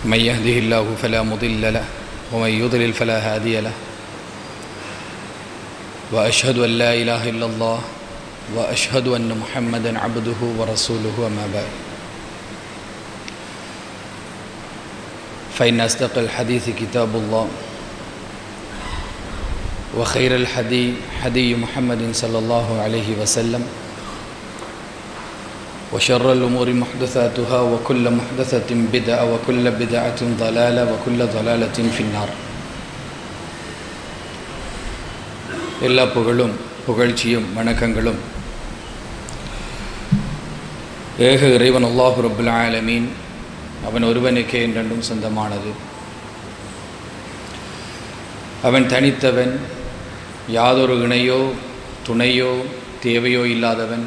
من يهده الله فلا مضل له ومن يضلل فلا هادي له وأشهد أن لا إله إلا الله وأشهد أن محمدا عبده ورسوله أما بعد فإن أصدق الحديث كتاب الله وخير الحدي حدي محمد صلى الله عليه وسلم وشر الأمور محدثاتها وكل محدثة بدعة وكل بدعة ضلالة وكل ضلالة في النار. எல்லா புகழும் புகழ்ச்சியும் வணக்கங்களும் ஏக இறைவன் அல்லாஹு ரப்புல் ஆலமீன் அவன் ஒருவனுக்கே என்றென்றும் சொந்தமானது. அவன் தனித்தவன், யாதொரு இணையோ துணையோ தேவையோ இல்லாதவன்.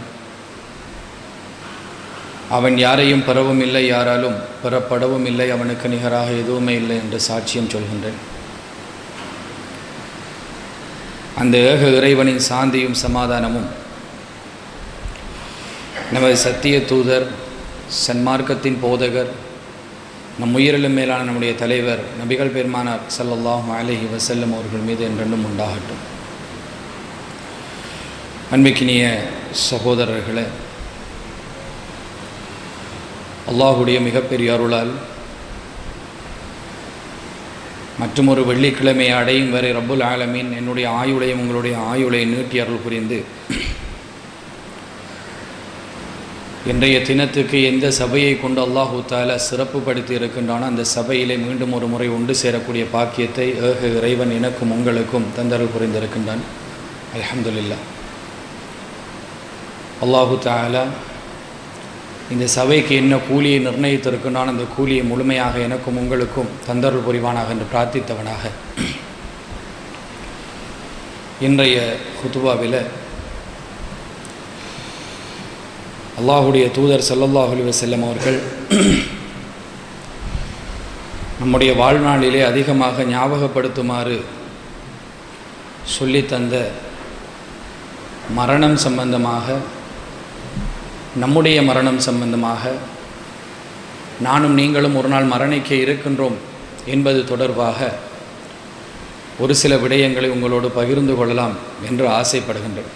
அவன் யாரையும் பெறவும் இல்லை, யாராலும் பெறப்படவும் இல்லை, அவனுக்கு நிகராக எதுவுமே இல்லை என்று சாட்சியம் சொல்கின்றேன். அந்த ஏக இறைவனின் சாந்தியும் சமாதானமும் நமது சத்திய தூதர், சன்மார்க்கத்தின் போதகர், நம் உயிரிலும் மேலான நம்முடைய தலைவர் நபிகள் பெருமானார் ஸல்லல்லாஹு அலைஹி வஸல்லம் அவர்கள் மீது என்றென்றும் உண்டாகட்டும். அன்பிக்கினிய சகோதரர்களே, அல்லாஹுடைய மிகப்பெரிய அருளால் மற்றும் ஒரு வெள்ளிக்கிழமையை அடையும் வரை ரப்புல் ஆலமீன் என்னுடைய ஆயுளையும் உங்களுடைய ஆயுளையும் நீட்டி அருள் புரிந்து இன்றைய தினத்துக்கு எந்த சபையை கொண்டு அல்லாஹு தஆலா சிறப்புப்படுத்தி இருக்கின்றானோ அந்த சபையிலே மீண்டும் ஒரு முறை ஒன்று சேரக்கூடிய பாக்கியத்தை ஏக இறைவன் எனக்கும் உங்களுக்கும் தந்தருள் புரிந்திருக்கின்றான். அல்ஹம்துலில்லாஹ். அல்லாஹு தஆலா இந்த சபைக்கு என்ன கூலியை நிர்ணயித்திருக்கின்றான் அந்த கூலியை முழுமையாக எனக்கும் உங்களுக்கும் தந்தருள் புரிவானாக என்று பிரார்த்தித்தவனாக இன்றைய குதுபாவில் அல்லாஹுடைய தூதர் ஸல்லல்லாஹு அலைஹி வஸல்லம் அவர்கள் நம்முடைய வாழ்நாளிலே அதிகமாக ஞாபகப்படுத்துமாறு சொல்லித்தந்த மரணம் சம்பந்தமாக, நம்முடைய மரணம் சம்பந்தமாக, நானும் நீங்களும் ஒரு நாள் மரணிக்க இருக்கின்றோம் என்பது தொடர்பாக ஒரு சில விடயங்களை உங்களோடு பகிர்ந்து கொள்ளலாம் என்று ஆசைப்படுகின்றேன்.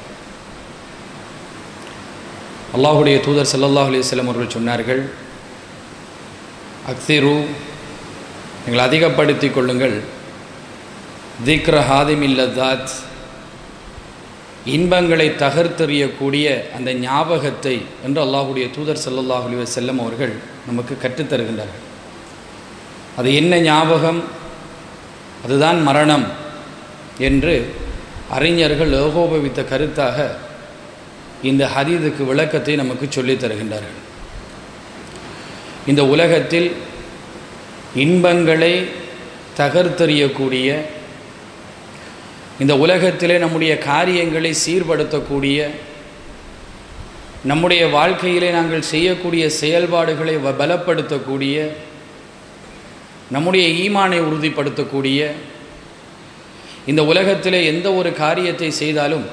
அல்லாஹுடைய தூதர் ஸல்லல்லாஹு அலைஹி வஸல்லம் அவர்கள் சொன்னார்கள், அக்ஸிரு, நீங்கள் அதிகப்படுத்தி கொள்ளுங்கள், திக்ர ஹாதிமில் லதாத், இன்பங்களை தகர்த்தெறியக்கூடிய அந்த ஞாபகத்தை என்று அல்லாஹுடைய தூதர் ஸல்லல்லாஹு அலைஹி வஸல்லம் அவர்கள் நமக்கு கற்றுத்தருகின்றார்கள். அது என்ன ஞாபகம்? அதுதான் மரணம் என்று அறிஞர்கள் ஏகோபவித்த கருத்தாக இந்த ஹதீதுக்கு விளக்கத்தை நமக்கு சொல்லித் தருகின்றார்கள். இந்த உலகத்தில் இன்பங்களை தகர்த்தெறியக்கூடிய, இந்த உலகத்திலே நம்முடைய காரியங்களை சீர்படுத்தக்கூடிய, நம்முடைய வாழ்க்கையிலே நாங்கள் செய்யக்கூடிய செயல்பாடுகளை பலப்படுத்தக்கூடிய, நம்முடைய ஈமானை உறுதிப்படுத்தக்கூடிய, இந்த உலகத்திலே எந்த ஒரு காரியத்தை செய்தாலும்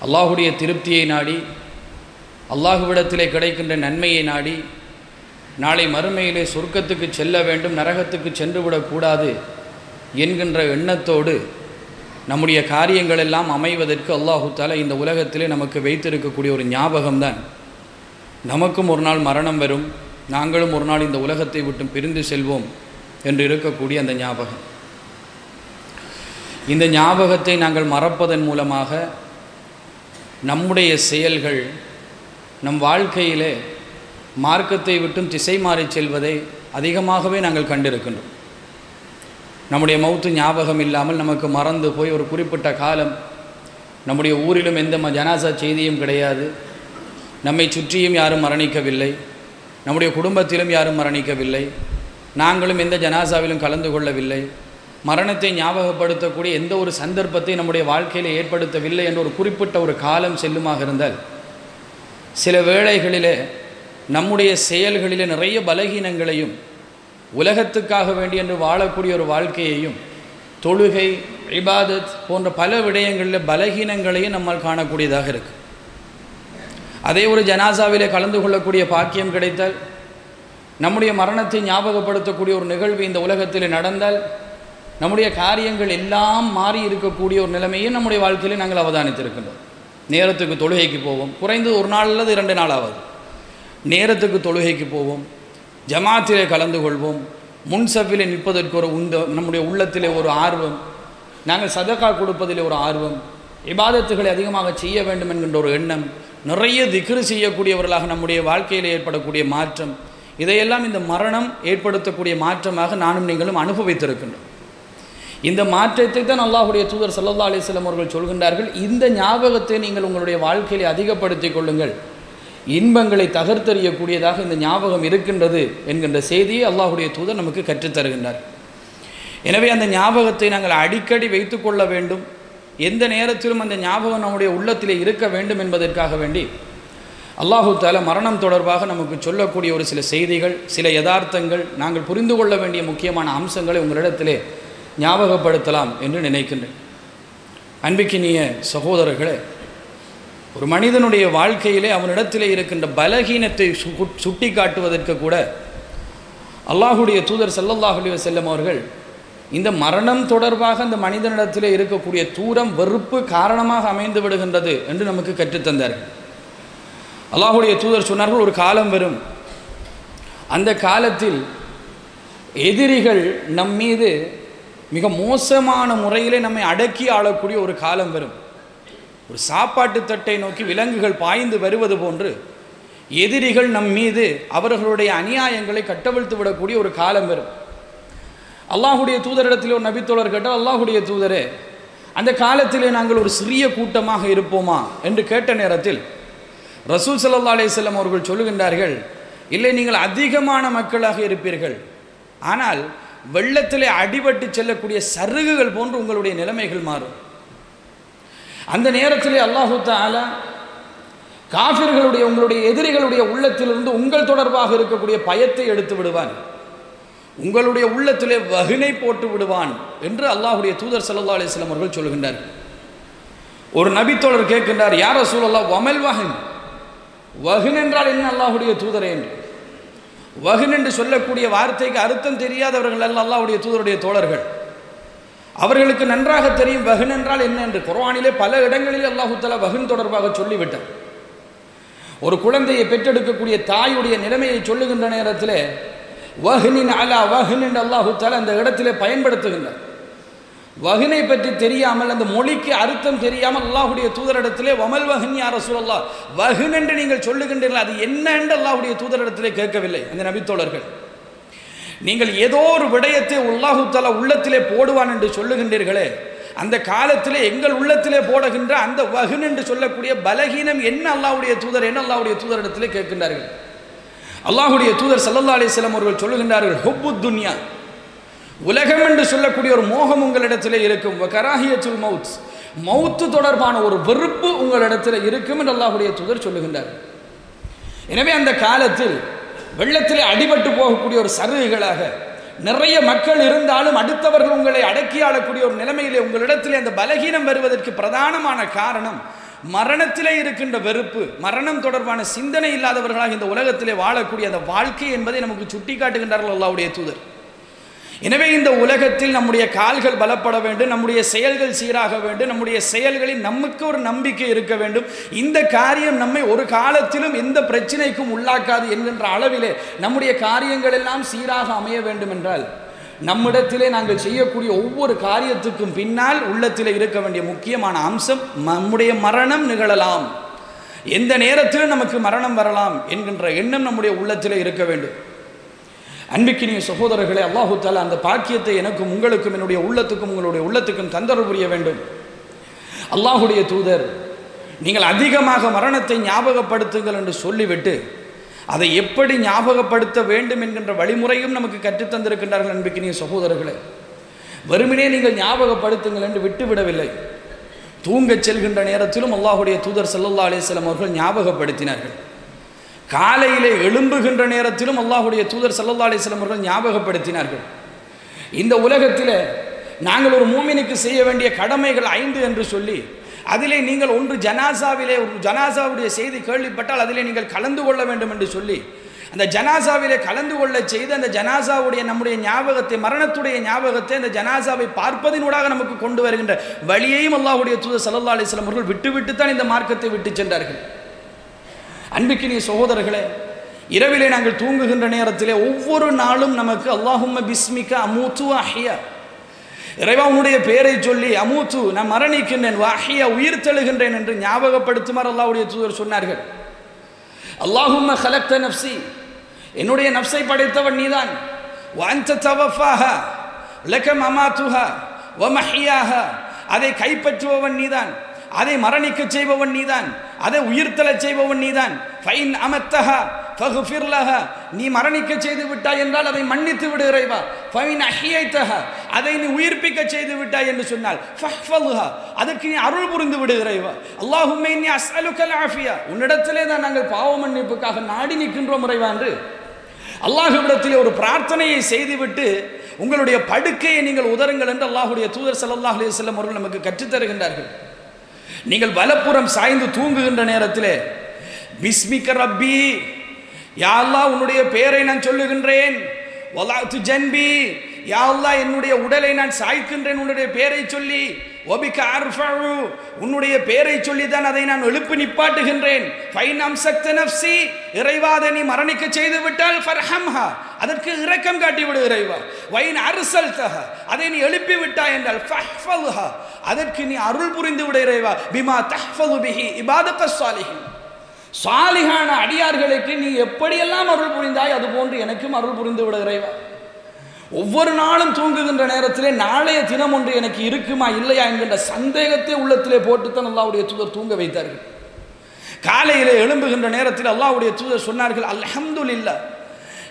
அல்லாஹுடைய திருப்தியை நாடி, அல்லாஹுவிடத்திலே கிடைக்கின்ற நன்மையை நாடி, நாளை மறுமையிலே சொர்க்கத்துக்கு செல்ல வேண்டும், நரகத்துக்கு சென்றுவிடக்கூடாது என்கின்ற எண்ணத்தோடு நம்முடைய காரியங்கள் எல்லாம் அமைவதற்கு அல்லாஹு தஆலா இந்த உலகத்திலே நமக்கு வைத்திருக்கக்கூடிய ஒரு ஞாபகம்தான் நமக்கும் ஒரு நாள் மரணம் வரும், நாங்களும் ஒரு நாள் இந்த உலகத்தை விட்டு பிரிந்து செல்வோம் என்று இருக்கக்கூடிய அந்த ஞாபகம். இந்த ஞாபகத்தை நாங்கள் மறப்பதன் மூலமாக நம்முடைய செயல்கள் நம் வாழ்க்கையிலே மார்க்கத்தை விட்டும் திசை மாறி செல்வதை அதிகமாகவே நாங்கள் கண்டிருக்கின்றோம். நம்முடைய மௌத்து ஞாபகம் இல்லாமல் நமக்கு மறந்து போய் ஒரு குறிப்பிட்ட காலம் நம்முடைய ஊரிலும் எந்த ஜனாசா செய்தியும் கிடையாது, நம்மை சுற்றியும் யாரும் மரணிக்கவில்லை, நம்முடைய குடும்பத்திலும் யாரும் மரணிக்கவில்லை, நாங்களும் எந்த ஜனாசாவிலும் கலந்து கொள்ளவில்லை, மரணத்தை ஞாபகப்படுத்தக்கூடிய எந்த ஒரு சந்தர்ப்பத்தை நம்முடைய வாழ்க்கையில் ஏற்படுத்தவில்லை என்ற ஒரு குறிப்பிட்ட ஒரு காலம் செல்லுமாக இருந்தால், சில வேளைகளிலே நம்முடைய செயல்களிலே நிறைய பலகீனங்களையும், உலகத்துக்காக வேண்டி என்று வாழக்கூடிய ஒரு வாழ்க்கையையும், தொழுகை, இபாதத் போன்ற பல விடயங்களில் பலகீனங்களையும் நம்மால் காணக்கூடியதாக இருக்குது. அதே ஒரு ஜனாசாவிலே கலந்து கொள்ளக்கூடிய பாக்கியம் கிடைத்தால் நம்முடைய மரணத்தை ஞாபகப்படுத்தக்கூடிய ஒரு நிகழ்வு இந்த உலகத்தில் நடந்தால் நம்முடைய காரியங்கள் எல்லாம் மாறி இருக்கக்கூடிய ஒரு நிலைமையை நம்முடைய வாழ்க்கையில் நாங்கள் அவதானித்திருக்கின்றோம். நேரத்துக்கு தொழுகைக்கு போவோம், குறைந்து ஒரு நாள் அல்லது 2 நாள் ஆகுது. நேரத்துக்கு தொழுகைக்கு போவோம், ஜமாத்திலே கலந்து கொள்வோம், முன்சஃபிலே நிற்பதற்கு ஒரு நம்முடைய உள்ளத்திலே ஒரு ஆர்வம், நாங்கள் சதகா கொடுப்பதிலே ஒரு ஆர்வம், இபாதத்துகளை அதிகமாக செய்ய வேண்டும் என்கின்ற ஒரு எண்ணம், நிறைய திக்ரு செய்யக்கூடியவர்களாக நம்முடைய வாழ்க்கையில் ஏற்படக்கூடிய மாற்றம், இதையெல்லாம் இந்த மரணம் ஏற்படுத்தக்கூடிய மாற்றமாக நானும் நீங்களும் அனுபவித்திருக்கின்றோம். இந்த மாற்றத்தை தான் அல்லாஹ்வுடைய தூதர் ஸல்லல்லாஹு அலைஹி வஸல்லம் அவர்கள் சொல்கின்றார்கள், இந்த ஞாபகத்தை நீங்கள் உங்களுடைய வாழ்க்கையில் அதிகப்படுத்திக் கொள்ளுங்கள், இன்பங்களை தகர்த்தெறியக்கூடியதாக இந்த ஞாபகம் இருக்கின்றது என்கின்ற செய்தியை அல்லாஹ்வுடைய தூதர் நமக்கு கற்றுத்தருகின்றார். எனவே அந்த ஞாபகத்தை நாங்கள் அடிக்கடி வைத்து கொள்ள வேண்டும், எந்த நேரத்திலும் அந்த ஞாபகம் நம்முடைய உள்ளத்திலே இருக்க வேண்டும் என்பதற்காக வேண்டி அல்லாஹு தஆலா மரணம் தொடர்பாக நமக்கு சொல்லக்கூடிய ஒரு சில செய்திகள், சில யதார்த்தங்கள், நாங்கள் புரிந்து கொள்ள வேண்டிய முக்கியமான அம்சங்களை உங்களிடத்திலே ஞாபகப்படுத்தலாம் என்று நினைக்கின்றேன். அன்பிக்கினிய சகோதரர்களே, ஒரு மனிதனுடைய வாழ்க்கையிலே அவனிடத்திலே இருக்கின்ற பலகீனத்தை சுட்டி காட்டுவதற்கு கூட அல்லாஹ்வுடைய தூதர் ஸல்லல்லாஹு அலைஹி வஸல்லம் அவர்கள் இந்த மரணம் தொடர்பாக அந்த மனிதனிடத்திலே இருக்கக்கூடிய தூரம், வெறுப்பு காரணமாக அமைந்து விடுகின்றது என்று நமக்கு கற்றுத்தந்தார்கள். அல்லாஹ்வுடைய தூதர் சொன்னார்கள், ஒரு காலம் வரும், அந்த காலத்தில் எதிரிகள் நம் மீது மிக மோசமான முறையிலே நம்மை அடக்கி ஆளக்கூடிய ஒரு காலம் வரும். ஒரு சாப்பாட்டு தட்டை நோக்கி விலங்குகள் பாய்ந்து வருவது போன்று எதிரிகள் நம் மீது அவர்களுடைய அநியாயங்களை கட்டவிழ்த்து விடக்கூடிய ஒரு காலம் வரும். அல்லாஹ்வுடைய தூதரிடத்தில் ஒரு நபித்தோழர் கேட்டால், அல்லாஹ்வுடைய தூதரே, அந்த காலத்திலே நாங்கள் ஒரு சிறிய கூட்டமாக இருப்போமா என்று கேட்ட நேரத்தில் ரசூல் ஸல்லல்லாஹு அலைஹி வஸல்லம் அவர்கள் சொல்லுகின்றார்கள், இல்லை, நீங்கள் அதிகமான மக்களாக இருப்பீர்கள், ஆனால் வெள்ளத்திலே அடிபட்டு செல்லக்கூடிய சருகுகள் போன்று உங்களுடைய நிலைமைகள் மாறும். அந்த நேரத்திலே அல்லாஹு தஆலா காஃபிர்களுடைய, உங்களுடைய எதிரிகளுடைய உள்ளத்திலிருந்து உங்கள் தொடர்பாக இருக்கக்கூடிய பயத்தை எடுத்து விடுவான், உங்களுடைய உள்ளத்திலே வஹ்னை போட்டு விடுவான் என்று அல்லாஹ்வுடைய தூதர் ஸல்லல்லாஹு அலைஹி வஸல்லம் அவர்கள் சொல்கின்றார். ஒரு நபித்தோழர் கேட்கின்றார், யா ரசூலல்லாஹ், வமல் வஹன், வஹன் என்றால் என்ன அல்லாஹ்வுடைய தூதரே என்று. வஹன் என்று சொல்லக்கூடிய வார்த்தைக்கு அர்த்தம் தெரியாதவர்கள் அல்ல அல்லாஹ்வுடைய தூதருடைய தோழர்கள், அவர்களுக்கு நன்றாக தெரியும் வஹன் என்றால் என்ன என்று. குர்ஆனிலே பல இடங்களில் அல்லாஹ் தஆலா வஹன் தொடர்பாக சொல்லிவிட்டார். ஒரு குழந்தையை பெற்றெடுக்கக்கூடிய தாயுடைய நிலைமையை சொல்லுகின்ற நேரத்தில் வஹ்னின் அலா வஹ்ன் என்று அல்லாஹ் தஆலா அந்த இடத்திலே பயன்படுத்துகின்றார். வஹ்னை பற்றி தெரியாமல், அந்த மொழிக்கு அர்த்தம் தெரியாமல் அல்லாஹ்வுடைய தூதரிடத்திலே வமல் வஹ்ன் யா ரசூலல்லாஹ், வஹ்ன் என்று நீங்கள் சொல்லுகின்றீர்கள், அது என்ன என்று அல்லாஹ்வுடைய தூதரிடத்திலே கேட்கவில்லை அந்த நபித்தோழர்கள். நீங்கள் ஏதோ ஒரு விடயத்தை அல்லாஹ் தஆலா உள்ளத்திலே போடுவான் என்று சொல்லுகின்றீர்களே, அந்த காலத்திலே எங்கள் உள்ளத்திலே போடுகின்ற அந்த வஹ்ன் என்று சொல்லக்கூடிய பலகீனம் என்ன அல்லாஹ்வுடைய தூதர் என்ன அல்லாஹ்வுடைய தூதரிடத்திலே கேட்கின்றார்கள். அல்லாஹ்வுடைய தூதர் ஸல்லல்லாஹு அலைஹி வஸல்லம் அவர்கள் சொல்லுகின்றார்கள், ஹுப்புத் துன்யா, உலகம் என்று சொல்லக்கூடிய ஒரு மோகம் உங்களிடத்திலே இருக்கும், கராஹியத்துல் மவுத், மவுத்து தொடர்பான ஒரு வெறுப்பு உங்களிடத்தில் இருக்கும் என்று அல்லாஹ்வுடைய தூதர் சொல்லுகின்றார். எனவே அந்த காலத்தில் வெள்ளத்திலே அடிபட்டு போகக்கூடிய ஒரு சருகுகளாக நிறைய மக்கள் இருந்தாலும் அடுத்தவர்கள் உங்களை அடக்கி ஆளக்கூடிய ஒரு நிலைமையிலே உங்களிடத்திலே அந்த பலகீனம் வருவதற்கு பிரதானமான காரணம் மரணத்திலே இருக்கின்ற வெறுப்பு, மரணம் தொடர்பான சிந்தனை இல்லாதவர்களாக இந்த உலகத்திலே வாழக்கூடிய அந்த வாழ்க்கை என்பதை நமக்கு சுட்டி காட்டுகின்றார்கள் அல்லாஹ்வுடைய தூதர். எனவே இந்த உலகத்தில் நம்முடைய கால்கள் பலப்பட வேண்டும், நம்முடைய செயல்கள் சீராக வேண்டும், நம்முடைய செயல்களில் நமக்கு ஒரு நம்பிக்கை இருக்க வேண்டும், இந்த காரியம் நம்மை ஒரு காலத்திலும் எந்த பிரச்சனைக்கும் உள்ளாக்காது என்கின்ற அளவிலே நம்முடைய காரியங்கள் எல்லாம் சீராக அமைய வேண்டும் என்றால் நம்மிடத்திலே நாங்கள் செய்யக்கூடிய ஒவ்வொரு காரியத்துக்கும் பின்னால் உள்ளத்திலே இருக்க வேண்டிய முக்கியமான அம்சம், நம்முடைய மரணம் நிகழலாம், எந்த நேரத்திலும் நமக்கு மரணம் வரலாம் என்கின்ற எண்ணம் நம்முடைய உள்ளத்திலே இருக்க வேண்டும். அன்பிக்கினிய சகோதரர்களே, அல்லாஹு தஆலா அந்த பாக்கியத்தை எனக்கும் உங்களுக்கும் என்னுடைய உள்ளத்துக்கும் உங்களுடைய உள்ளத்துக்கும் தந்தருள் புரிய வேண்டும். அல்லாஹ்வுடைய தூதர் நீங்கள் அதிகமாக மரணத்தை ஞாபகப்படுத்துங்கள் என்று சொல்லிவிட்டு அதை எப்படி ஞாபகப்படுத்த வேண்டும் என்கின்ற வழிமுறையும் நமக்கு கற்றுத்தந்திருக்கின்றார்கள். அன்பிக்கினிய சகோதரர்களே, வெறுமனே நீங்கள் ஞாபகப்படுத்துங்கள் என்று விட்டுவிடவில்லை, தூங்கச் செல்கின்ற நேரத்திலும் அல்லாஹ்வுடைய தூதர் ஸல்லல்லாஹு அலைஹி வஸல்லம் அவர்கள் ஞாபகப்படுத்தினார்கள். காலையிலே எழும்புகின்ற நேரத்திலும் அல்லாஹ்வுடைய தூதர் ஸல்லல்லாஹு அலைஹி வஸல்லம் அவர்கள் ஞாபகப்படுத்தினார்கள். இந்த உலகத்தில் நாங்கள் ஒரு மூமினுக்கு செய்ய வேண்டிய கடமைகள் 5 என்று சொல்லி அதிலே நீங்கள் ஒன்று ஜனாசாவிலே ஒரு ஜனாசாவுடைய செய்தி கேள்விப்பட்டால் அதிலே நீங்கள் கலந்து கொள்ள வேண்டும் என்று சொல்லி அந்த ஜனாசாவிலே கலந்து கொள்ள செய்து அந்த ஜனாசாவுடைய நம்முடைய ஞாபகத்தை, மரணத்துடைய ஞாபகத்தை அந்த ஜனாசாவை பார்ப்பதினூடாக நமக்கு கொண்டு வருகின்ற வழியையும் அல்லாஹ்வுடைய தூதர் ஸல்லல்லாஹு அலைஹி வஸல்லம் அவர்கள் விட்டு தான் இந்த மார்க்கத்தை விட்டு சென்றார்கள். அன்பிற்கினிய சகோதரர்களே, இரவிலே நாங்கள் தூங்குகின்ற நேரத்திலே ஒவ்வொரு நாளும் நமக்கு அல்லாஹும்ம பிஸ்மிக அமூத்து அஹ்யா, இறைவா உன்னுடைய பெயரை சொல்லி அமூத்து நான் மரணிக்கின்றேன், வஹ்யா உயிர் தெழுகின்றேன் என்று ஞாபகப்படுத்துமாறு அல்லாஹ்வுடைய தூதர் சொன்னார்கள். அல்லாஹும்ம ஹலக்த நஃப்ஸி, என்னுடைய நஃப்ஸை படைத்தவன் நீதான், வ அன்த தவஃபாஹா லக மமாத்துஹா வ மஹ்யாஹா, அதை கைப்பற்றுபவன் நீதான், அதை மரணிக்க செய்பவன் நீதான், அதை உயிர்த்தெழச் செய்பவன் நீதான். ஃபைன் அமத்தஹா ஃபக்ஃபிர் லஹா, நீ மரணிக்க செய்து விட்டாய் என்றால் அதை மன்னித்து விடு இறைவா. ஃபைன் அஹ்யைதஹா, அதை நீ உயிர்ப்பிக்க செய்து விட்டாய் என்று சொன்னால் ஃபஹ்ஃபல்ஹா, அதற்கு நீ அருள் புரிந்து விடு இறைவா. அல்லாஹும்ம இன்னி அஸ்அலுக்கல் ஆஃபியா, உன்னிடத்திலே தான் நாங்கள் பாவ மன்னிப்புக்காக நாடி நிற்கின்றோம் இறைவா என்று அல்லாஹ்விடத்திலே ஒரு பிரார்த்தனையை செய்துவிட்டு உங்களுடைய படுக்கையை நீங்கள் உதருங்கள் என்று அல்லாஹ்வுடைய தூதர் ஸல்லல்லாஹு அலைஹி வஸல்லம் அவர்கள் நமக்கு கற்றுத் தருகின்றார்கள். நீங்கள் வலப்புறம் சாய்ந்து தூங்குகின்ற நேரத்திலே பிஸ்மிக ரப்பி, யா அல்லாஹ் உன்னுடைய பெயரை நான் சொல்லுகின்றேன், வலஅத்து ஜன்பி, யா அல்லாஹ் என்னுடைய உடலை நான் சாய்க்கின்றேன் உன்னுடைய பெயரை சொல்லி, வபிக அர்ஃபஉ, உன்னுடைய பெயரை சொல்லி தான் அதை நான் எழுப்பி நிப்பாட்டுகின்றேன். ஃபைன் அம்சக்த நஃப்ஸி, இறைவா அதை நீ மரணிக்க செய்து விட்டால் ஃபர்ஹம்ஹா, அதற்கு இரக்கம் காட்டி விடு இறைவா. வைன் அர்சல்தஹா, அதை நீ எழுப்பி விட்டாய் என்றால் ஃபஹ்ஃபல்ஹா, அதற்கு நீ அருள் புரிந்து விடு இறைவா. பிமா தஹ்ஃபது பிஹி இபாதத்தஸ் ஸாலிஹீன், சாலிஹான அடியார்களுக்கு நீ எப்படியெல்லாம் அருள் புரிந்தாய் அதுபோன்று எனக்கும் அருள் புரிந்து விடு இறைவா. ஒவ்வொரு நாளும் தூங்குகின்ற நேரத்திலே நாளைய தினம் ஒன்று எனக்கு இருக்குமா இல்லையா என்கின்ற சந்தேகத்தை உள்ளத்திலே போட்டுத்தான் அல்லாஹ்வுடைய தூதர் தூங்க வைத்தார்கள். காலையிலே எழும்புகின்ற நேரத்தில் அல்லாஹ்வுடைய தூதர் சொன்னார்கள், அல்ஹம்துலில்லாஹ்,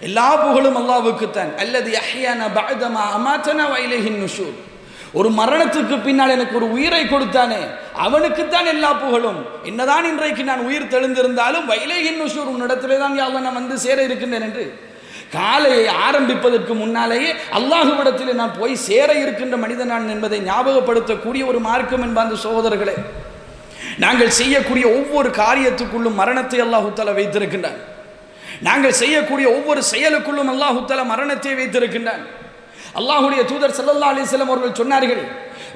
எல்லா புகழும் அல்லாஹ்வுக்குத்தான், அல்லதி அஹ்யானா பஅதமா அமாதனா வ இலைஹின் நுஷூர், ஒரு மரணத்துக்கு பின்னால் எனக்கு ஒரு உயிரை கொடுத்தானே அவனுக்குத்தான் எல்லா புகழும். என்னதான் இன்றைக்கு நான் உயிர் தெளிந்திருந்தாலும் வ இலைஹின் நுஷூர், உன்னிடத்திலே தான் யா அல்லாஹ் நான் வந்து சேர இருக்கின்றேன் என்று காலையை ஆரம்பிப்பதற்கு முன்னாலேயே அல்லாஹ்விடத்திலே நான் போய் சேர இருக்கின்ற மனிதன் நான் என்பதை ஞாபகப்படுத்தக்கூடிய ஒரு மார்க்கம் என்பார்ந்த சகோதரர்களே, நாங்கள் செய்யக்கூடிய ஒவ்வொரு காரியத்துக்குள்ளும் மரணத்தை அல்லாஹ் தஆலா வைத்திருக்கின்றான். நாங்கள் செய்யக்கூடிய ஒவ்வொரு செயலுக்குள்ளும் அல்லாஹ் தஆலா மரணத்தை வைத்திருக்கின்றான். அல்லாஹ்வுடைய தூதர் ஸல்லல்லாஹு அலைஹி வஸல்லம் அவர்கள் சொன்னார்கள்,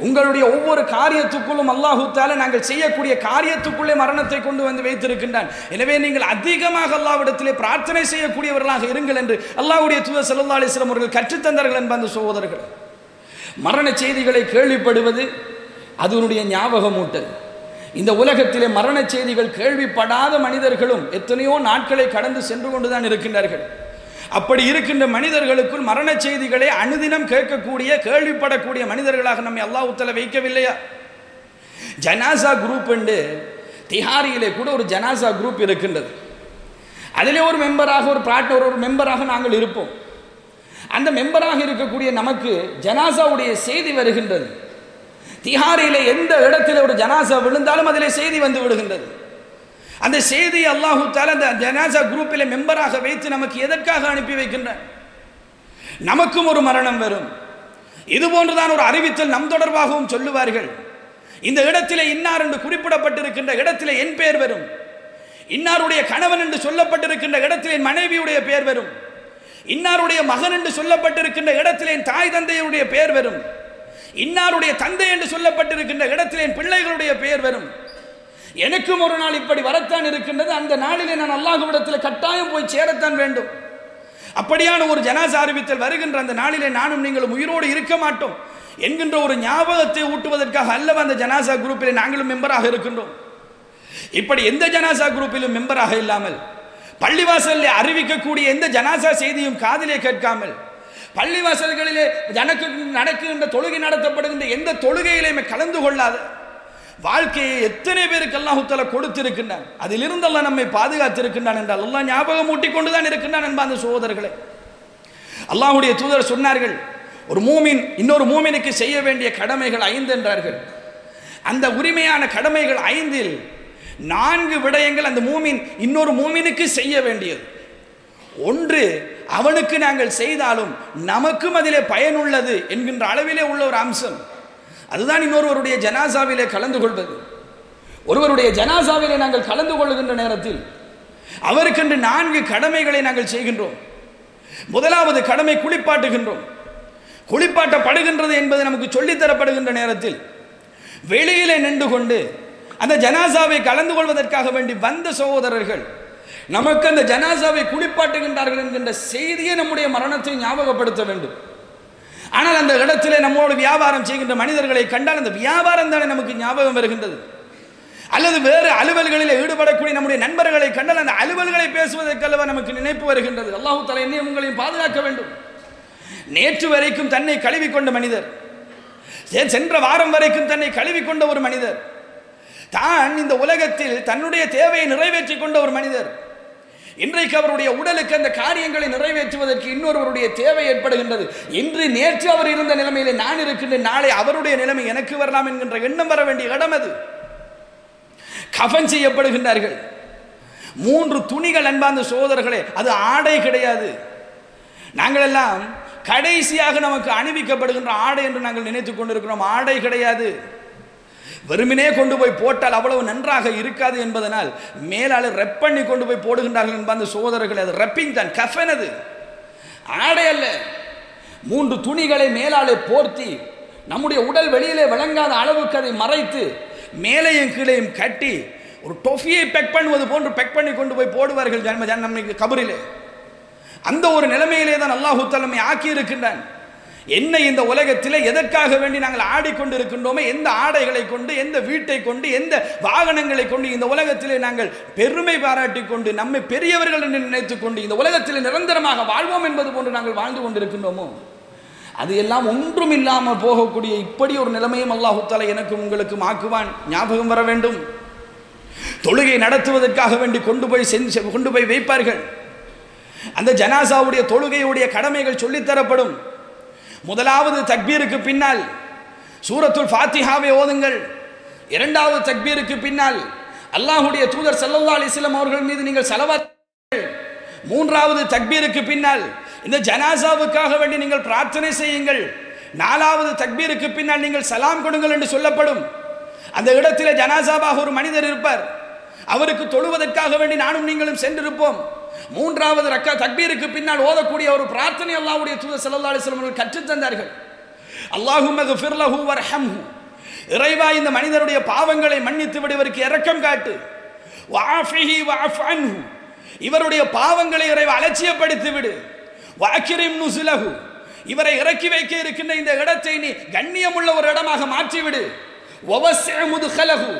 உங்களுடைய ஒவ்வொரு காரியத்துக்குள்ளும் அல்லாஹ் தஆலா நாங்கள் செய்யக்கூடிய காரியத்துக்குள்ளே மரணத்தை கொண்டு வந்து வைத்திருக்கின்றான். எனவே நீங்கள் அதிகமாக அல்லாஹ்விடத்திலே பிரார்த்தனை செய்யக்கூடியவர்களாக இருங்கள் என்று அல்லாஹ்வுடைய தூதர் ஸல்லல்லாஹு அலைஹி வஸல்லம் அவர்கள் கற்றுத்தந்தார்கள் என்பார்ந்த சகோதரர்கள். மரண செய்திகளை கேள்விப்படுவது அதனுடைய ஞாபகமூட்டல். இந்த உலகத்திலே மரண செய்திகள் கேள்விப்படாத மனிதர்களும் எத்தனையோ நாட்களை கடந்து சென்று கொண்டுதான் இருக்கின்றார்கள். அப்படி இருக்கின்ற மனிதர்களுக்குள் மரண செய்திகளை அனுதினம் கேட்கக்கூடிய கேள்விப்படக்கூடிய மனிதர்களாக நம்மை அல்லாஹ் தஆலா வைக்கவில்லையா? ஜனாசா குரூப் என்று திஹாரியிலே கூட ஒரு ஜனாசா குரூப் இருக்கின்றது. அதிலே ஒரு மெம்பராக ஒரு மெம்பராக நாங்கள் இருப்போம். அந்த மெம்பராக இருக்கக்கூடிய நமக்கு ஜனாசாவுடைய செய்தி வருகின்றது. திஹாரியிலே எந்த இடத்துல ஒரு ஜனாசா விழுந்தாலும் அதிலே செய்தி வந்து விடுகின்றது. அந்த செய்தியை அல்லாஹ் தஆலா அந்த ஜனாசா குரூப்பிலே மெம்பராக வைத்து நமக்கு எதற்காக அனுப்பி வைக்கின்றான்? நமக்கும் ஒரு மரணம் வரும். இது போன்றுதான் ஒரு அறிவித்தல் நம் தொடர்பாகவும் சொல்லுவார்கள். இந்த இடத்திலே இன்னார் என்று குறிப்பிடப்பட்டிருக்கின்ற இடத்திலே என் பெயர் வரும், இன்னாருடைய கணவன் என்று சொல்லப்பட்டிருக்கின்ற இடத்திலே என் மனைவியுடைய பெயர் வரும், இன்னாருடைய மகன் என்று சொல்லப்பட்டிருக்கின்ற இடத்திலே என் தாய் தந்தையுடைய பெயர் வரும், இன்னாருடைய தந்தை என்று சொல்லப்பட்டிருக்கின்ற இடத்திலே என் பிள்ளைகளுடைய பெயர் வரும். எனக்கும் ஒரு நாள் இப்படி வரத்தான் இருக்கின்றது. அந்த நாளிலே நான் அல்லாஹ்விடத்தில் கட்டாயம் போய் சேரத்தான் வேண்டும். அப்படியான ஒரு ஜனாசா அறிவித்தல் வருகின்ற அந்த நாளிலே நானும் நீங்களும் உயிரோடு இருக்க மாட்டோம் என்கின்ற ஒரு ஞாபகத்தை ஊட்டுவதற்காக அல்லவா அந்த ஜனாசா குரூப்பிலே நாங்களும் மெம்பராக இருக்கின்றோம். இப்படி எந்த ஜனாசா குரூப்பிலும் மெம்பராக இல்லாமல், பள்ளிவாசலிலே அறிவிக்கக்கூடிய எந்த ஜனாசா செய்தியும் காதிலே கேட்காமல், பள்ளிவாசல்களிலே நடக்குகின்ற தொழுகை நடத்தப்படுகின்ற எந்த தொழுகையிலுமே கலந்து கொள்ளாத வாழ்க்கையை எத்தனை பேருக்கு அல்லாஹ் தஆலா கொடுத்திருக்கின்றான். அதிலிருந்து அல்லாஹ் நம்மை பாதுகாத்திருக்கின்றான் என்றால் அல்லாஹ் ஞாபகம் ஊட்டிக் கொண்டுதான் இருக்கின்றான் என்பார்ந்த சகோதரர்களே. அல்லாஹ்வுடைய தூதர் சொன்னார்கள், ஒரு மூமின் இன்னொரு மூமினுக்கு செய்ய வேண்டிய கடமைகள் 5 என்றார்கள். அந்த உரிமையான கடமைகள் 5இல் 4 விடயங்கள் அந்த மூமின் இன்னொரு மூமினுக்கு செய்ய வேண்டியது. ஒன்று, அவனுக்கு நாங்கள் செய்தாலும் நமக்கும் அதிலே பயனுள்ளது என்கின்ற அளவிலே உள்ள ஒரு அம்சம். அதுதான் இன்னொருவருடைய ஜனாசாவிலே கலந்து கொள்வது. ஒருவருடைய ஜனாசாவிலே நாங்கள் கலந்து கொள்ளுகின்ற நேரத்தில் அவருக்கென்று 4 கடமைகளை நாங்கள் செய்கின்றோம். முதலாவது கடமை குளிப்பாட்டுகின்றோம். குளிப்பாட்டப்படுகின்றது என்பது நமக்கு சொல்லித்தரப்படுகின்ற நேரத்தில் வெளியிலே நின்று கொண்டு அந்த ஜனாசாவை கலந்து கொள்வதற்காக வேண்டி வந்த சகோதரர்கள் நமக்கு அந்த ஜனாசாவை குளிப்பாட்டுகின்றார்கள் என்கின்ற செய்தியை நம்முடைய மரணத்தை ஞாபகப்படுத்த வேண்டும். ஆனால் அந்த இடத்திலே நம்மோடு வியாபாரம் செய்கின்ற மனிதர்களை கண்டால் அந்த வியாபாரம் தானே நமக்கு ஞாபகம் வருகின்றது. அல்லது வேறு அலுவல்களில் ஈடுபடக்கூடிய நம்முடைய நண்பர்களை கண்டால் அந்த அலுவல்களை பேசுவதற்கல்லவா நமக்கு நினைப்பு வருகின்றது. அல்லாஹ் தஆலா என்னையும் உங்களையும் பாதுகாக்க வேண்டும். நேற்று வரைக்கும் தன்னை கழுவிக்கொண்ட மனிதர், சென்ற வாரம் வரைக்கும் தன்னை கழுவிக்கொண்ட ஒரு மனிதர், தான் இந்த உலகத்தில் தன்னுடைய தேவையை நிறைவேற்றிக் கொண்ட ஒரு மனிதர், இன்றைக்கு அவருடைய உடலுக்கு அந்த காரியங்களை நிறைவேற்றுவதற்கு இன்னொருவருடைய தேவை ஏற்படுகின்றது. இன்று நேற்று அவர் இருந்த நிலைமையிலே நான் இருக்கின்றேன், நாளை அவருடைய நிலைமை எனக்கு வரலாம் என்கின்ற எண்ணம் வர வேண்டிய இடம் அது. கஃன் செய்யப்படுகின்றார்கள். 3 துணிகள் அன்பார்ந்த சகோதரர்களே, அது ஆடை கிடையாது. நாங்கள் எல்லாம் கடைசியாக நமக்கு அணிவிக்கப்படுகின்ற ஆடை என்று நாங்கள் நினைத்துக் கொண்டிருக்கிறோம். ஆடை கிடையாது. வெறுமனே கொண்டு போய் போட்டால் அவ்வளவு நன்றாக இருக்காது என்பதனால் மேலாள ரெப் பண்ணி கொண்டு போய் போடுகின்றார்கள் என்பது சகோதரர்கள். அது ரெப்பிங் தான், கஃன். அது ஆடை அல்ல. 3 துணிகளை மேலாளே போர்த்தி நம்முடைய உடல் வெளியிலே விளங்காத அளவுக்கு அதை மறைத்து மேலையும் கீழையும் கட்டி ஒரு டொஃபியை பெக் பண்ணுவது போன்று பெக் பண்ணி கொண்டு போய் போடுவார்கள் நம்மை கபரிலே. அந்த ஒரு நிலைமையிலே தான் அல்லாஹ் தஆலா ஆக்கி இருக்கின்றான். என்ன இந்த உலகத்திலே எதற்காக வேண்டி நாங்கள் ஆடிக்கொண்டிருக்கின்றோமே, எந்த ஆடைகளை கொண்டு, எந்த வீட்டை கொண்டு, எந்த வாகனங்களை கொண்டு இந்த உலகத்திலே நாங்கள் பெருமை பாராட்டி கொண்டு நம்மை பெரியவர்கள் என்று நினைத்துக் கொண்டு இந்த உலகத்திலே நிரந்தரமாக வாழ்வோம் என்பது போன்று நாங்கள் வாழ்ந்து கொண்டிருக்கின்றோமோ, அது எல்லாம் ஒன்றும் இல்லாமல் போகக்கூடிய இப்படி ஒரு நிலைமையும் அல்லாஹ் தஆலா எனக்கும் உங்களுக்கும் ஆக்குவான். ஞாபகம் வர வேண்டும். தொழுகை நடத்துவதற்காக வேண்டி கொண்டு போய் வைப்பார்கள். அந்த ஜனாசாவுடைய தொழுகையுடைய கடமைகள் சொல்லித்தரப்படும். முதலாவது தக்பீருக்கு பின்னால் சூரத்துல் ஃபாத்திஹாவை ஓதுங்கள். இரண்டாவது தக்பீருக்கு பின்னால் அல்லாஹ்வுடைய தூதர் ஸல்லல்லாஹு அலைஹி வஸல்லம் அவர்கள் மீது நீங்கள் ஸலவாத். மூன்றாவது தக்பீருக்கு பின்னால் இந்த ஜனாசாவுக்காக வேண்டி நீங்கள் பிரார்த்தனை செய்யுங்கள். நாலாவது தக்பீருக்கு பின்னால் நீங்கள் சலாம் கொடுங்கள் என்று சொல்லப்படும். அந்த இடத்திலே ஜனாசாவாக ஒரு மனிதர் இருப்பார். அவருக்கு தொழுவதற்காக வேண்டி நானும் நீங்களும் சென்றிருப்போம். மூன்றாவது தக்பீருக்கு பின்னால் ஓதக்கூடிய ஒரு பிரார்த்தனை அல்லாஹ்வுடைய தூதர் ஸல்லல்லாஹு அலைஹி வஸல்லம் அவர்கள் கற்றுத் தந்தார்கள். அல்லாஹும்ம ஃபிர் லஹு வர்ஹம்ஹு, இறைவா இந்த மனிதருடைய பாவங்களை மன்னித்து விடுவதற்கு இரக்கம் காட்டு. வஆஃபிஹி வஅஃப் அன்ஹு, இவருடைய பாவங்களை இறைவா அலட்சியப்படுத்தி விடு. வஅக்ரிம் நுஸுலஹு, இவரை இறக்கி வைக்க இருக்கின்ற இந்த இடத்தை நீ கண்ணியமுள்ள ஒரு இடமாக மாற்றிவிடு. வவஸ்ஸி முத்கலஹு,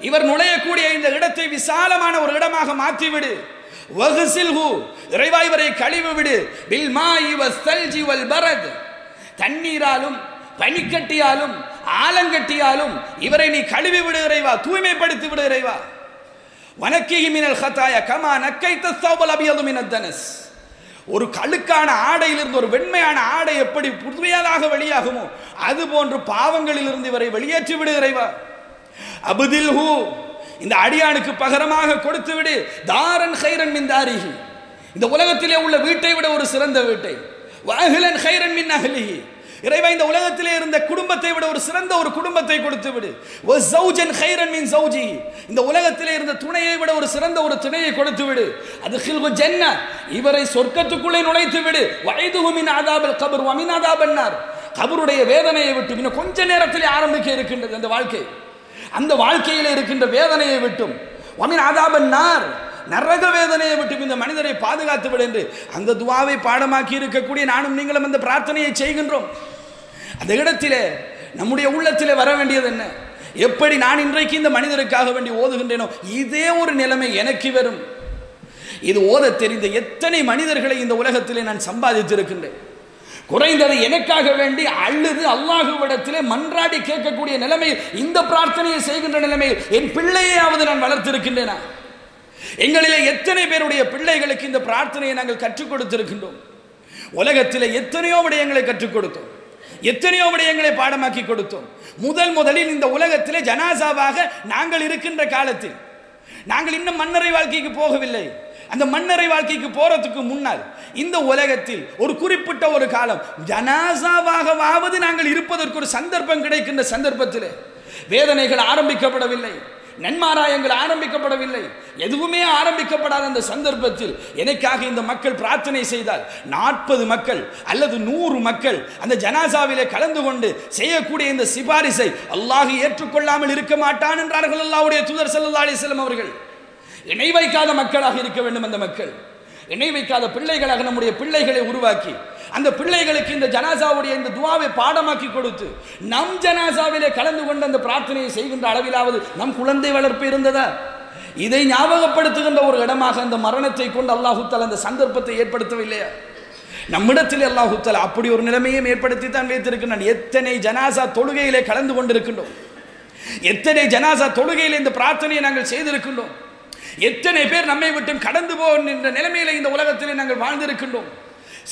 இவர் நுழையக்கூடிய இந்த இடத்தை விசாலமான ஒரு இடமாக மாற்றிவிடு. வஹ்சில்ஹு, இறைவா இவரை கழுவி விடு. பில் மாஇ வஸ்ஸல்ஜி வல் பரத், தண்ணீராலும் பனிக்கட்டியாலும் ஆலங்கட்டியாலும் இவரை நீ கழுவி விடு இறைவா, தூய்மைப்படுத்தி விடு இறைவா. வனக்கிஹி மினல் ஹதாயா கமா நக்கைத ஸௌபல் அபியது மினத் தனஸ், ஒரு கழுக்கான ஆடையிலிருந்து ஒரு வெண்மையான ஆடை எப்படி புதுமையாக வெளியாகுமோ அது போன்று பாவங்களிலிருந்து இவரை வெளியேற்றி விடு இறைவா. அபுதில்ஹு, இந்த அடியானுக்கு பகரமாக கொடுத்து விடு. தாரன் கைரன் மின் தாரிஹி, இந்த உலகத்திலே உள்ள வீட்டை விட ஒரு சிறந்த வீட்டை. வஅஹ்லன் கைரன் மின் அஹ்லிஹி, இறைவா இந்த உலகத்திலே இருந்த குடும்பத்தை விட ஒரு சிறந்த ஒரு குடும்பத்தை கொடுத்து விடு. வஸௌஜன் கைரன் மின் ஸௌஜிஹி, இந்த உலகத்திலே இருந்த துணையை விட ஒரு சிறந்த ஒரு துணையை கொடுத்து விடு. அத்கில்ஹு ஜன்னah, இவரை சொர்க்கத்துக்குள்ளே நுழைத்து விடு. வஐதுஹு மின் அஸாபில் கப்ர் வ மின் அஸாபின் நார், கபருடைய வேதனையை விட்டு இன்னும் கொஞ்ச நேரத்திலே ஆரம்பிக்க இருக்கின்றது அந்த வாழ்க்கை. அந்த வாழ்க்கையிலே இருக்கின்ற வேதனையை விட்டும் வமின் அஸாபின் நார், நரக வேதனையை விட்டும் இந்த மனிதரை பாதுகாத்து விடு என்று அந்த துஆவை பாடமாக்கி இருக்கக்கூடிய நானும் நீங்களும் அந்த பிரார்த்தனையை செய்கின்றோம். அந்த இடத்திலே நம்முடைய உள்ளத்திலே வர வேண்டியது என்ன? எப்படி நான் இன்றைக்கு இந்த மனிதருக்காக வேண்டி ஓதுகின்றேனோ இதே ஒரு நிலைமை எனக்கு வரும். இது ஓத தெரிந்த எத்தனை மனிதர்களை இந்த உலகத்திலே நான் சம்பாதித்திருக்கின்றேன். குறைந்தது எனக்காக வேண்டி அழுது அல்லாஹ்விடத்திலே மன்றாடி கேட்கக்கூடிய நிலைமையில் இந்த பிரார்த்தனையை செய்கின்ற நிலைமையில் என் பிள்ளையாவது நான் வளர்த்திருக்கின்றேனா? எங்களிலே எத்தனை பேருடைய பிள்ளைகளுக்கு இந்த பிரார்த்தனையை நாங்கள் கற்றுக் கொடுத்திருக்கின்றோம்? உலகத்திலே எத்தனையோ விடயங்களை கற்றுக் கொடுத்தோம், எத்தனையோ விடயங்களை பாடமாக்கி கொடுத்தோம். முதலில் இந்த உலகத்திலே ஜனாசாவாக நாங்கள் இருக்கின்ற காலத்தில் நாங்கள் இன்னும் மன்னரை வாழ்க்கைக்கு போகவில்லை. அந்த மன்னரை வாழ்க்கைக்கு போறதுக்கு முன்னால் இந்த உலகத்தில் ஒரு குறிப்பிட்ட ஒரு காலம் ஜனாசாவாகவாவது நாங்கள் இருப்பதற்கு ஒரு சந்தர்ப்பம் கிடைக்கின்ற சந்தர்ப்பத்திலே வேதனைகள் ஆரம்பிக்கப்படவில்லை, நன்மாராயங்கள் ஆரம்பிக்கப்படவில்லை, எதுவுமே ஆரம்பிக்கப்படாத அந்த சந்தர்ப்பத்தில் எனக்காக இந்த மக்கள் பிரார்த்தனை செய்தால் 40 மக்கள் அல்லது 100 மக்கள் அந்த ஜனாசாவிலே கலந்து கொண்டு செய்யக்கூடிய இந்த சிபாரிசை அல்லாஹ் ஏற்றுக்கொள்ளாமல் இருக்க மாட்டான் என்றார்கள் அல்லாஹ்வுடைய தூதர் ஸல்லல்லாஹு அலைஹி வஸல்லம் அவர்கள். இணை வைக்காத மக்களாக இருக்க வேண்டும். அந்த மக்கள் இணை வைக்காத பிள்ளைகளாக நம்முடைய பிள்ளைகளை உருவாக்கி அந்த பிள்ளைகளுக்கு இந்த ஜனாசாவுடைய இந்த துஆவை பாடமாக்கி கொடுத்து நம் ஜனாசாவிலே கலந்து கொண்டு அந்த பிரார்த்தனையை செய்கின்ற அளவிலாவது நம் குழந்தை வளர்ப்பு இருந்ததா? இதை ஞாபகப்படுத்துகின்ற ஒரு இடமாக அந்த மரணத்தை கொண்டு அல்லாஹ் தஆலா அந்த சந்தர்ப்பத்தை ஏற்படுத்தவில்லையா? நம்மிடத்தில் அல்லாஹ் தஆலா அப்படி ஒரு நிலைமையும் ஏற்படுத்தி தான் வைத்திருக்கிறான். எத்தனை ஜனாசா தொழுகையிலே கலந்து கொண்டிருக்கின்றோம், எத்தனை ஜனாசா தொழுகையிலே இந்த பிரார்த்தனையை நாங்கள் செய்திருக்கின்றோம், எத்தனை பேர் நம்மை விட்டு கடந்து போகின்ற நிலைமையில இந்த உலகத்திலே நாங்கள் வாழ்ந்திருக்கின்றோம்.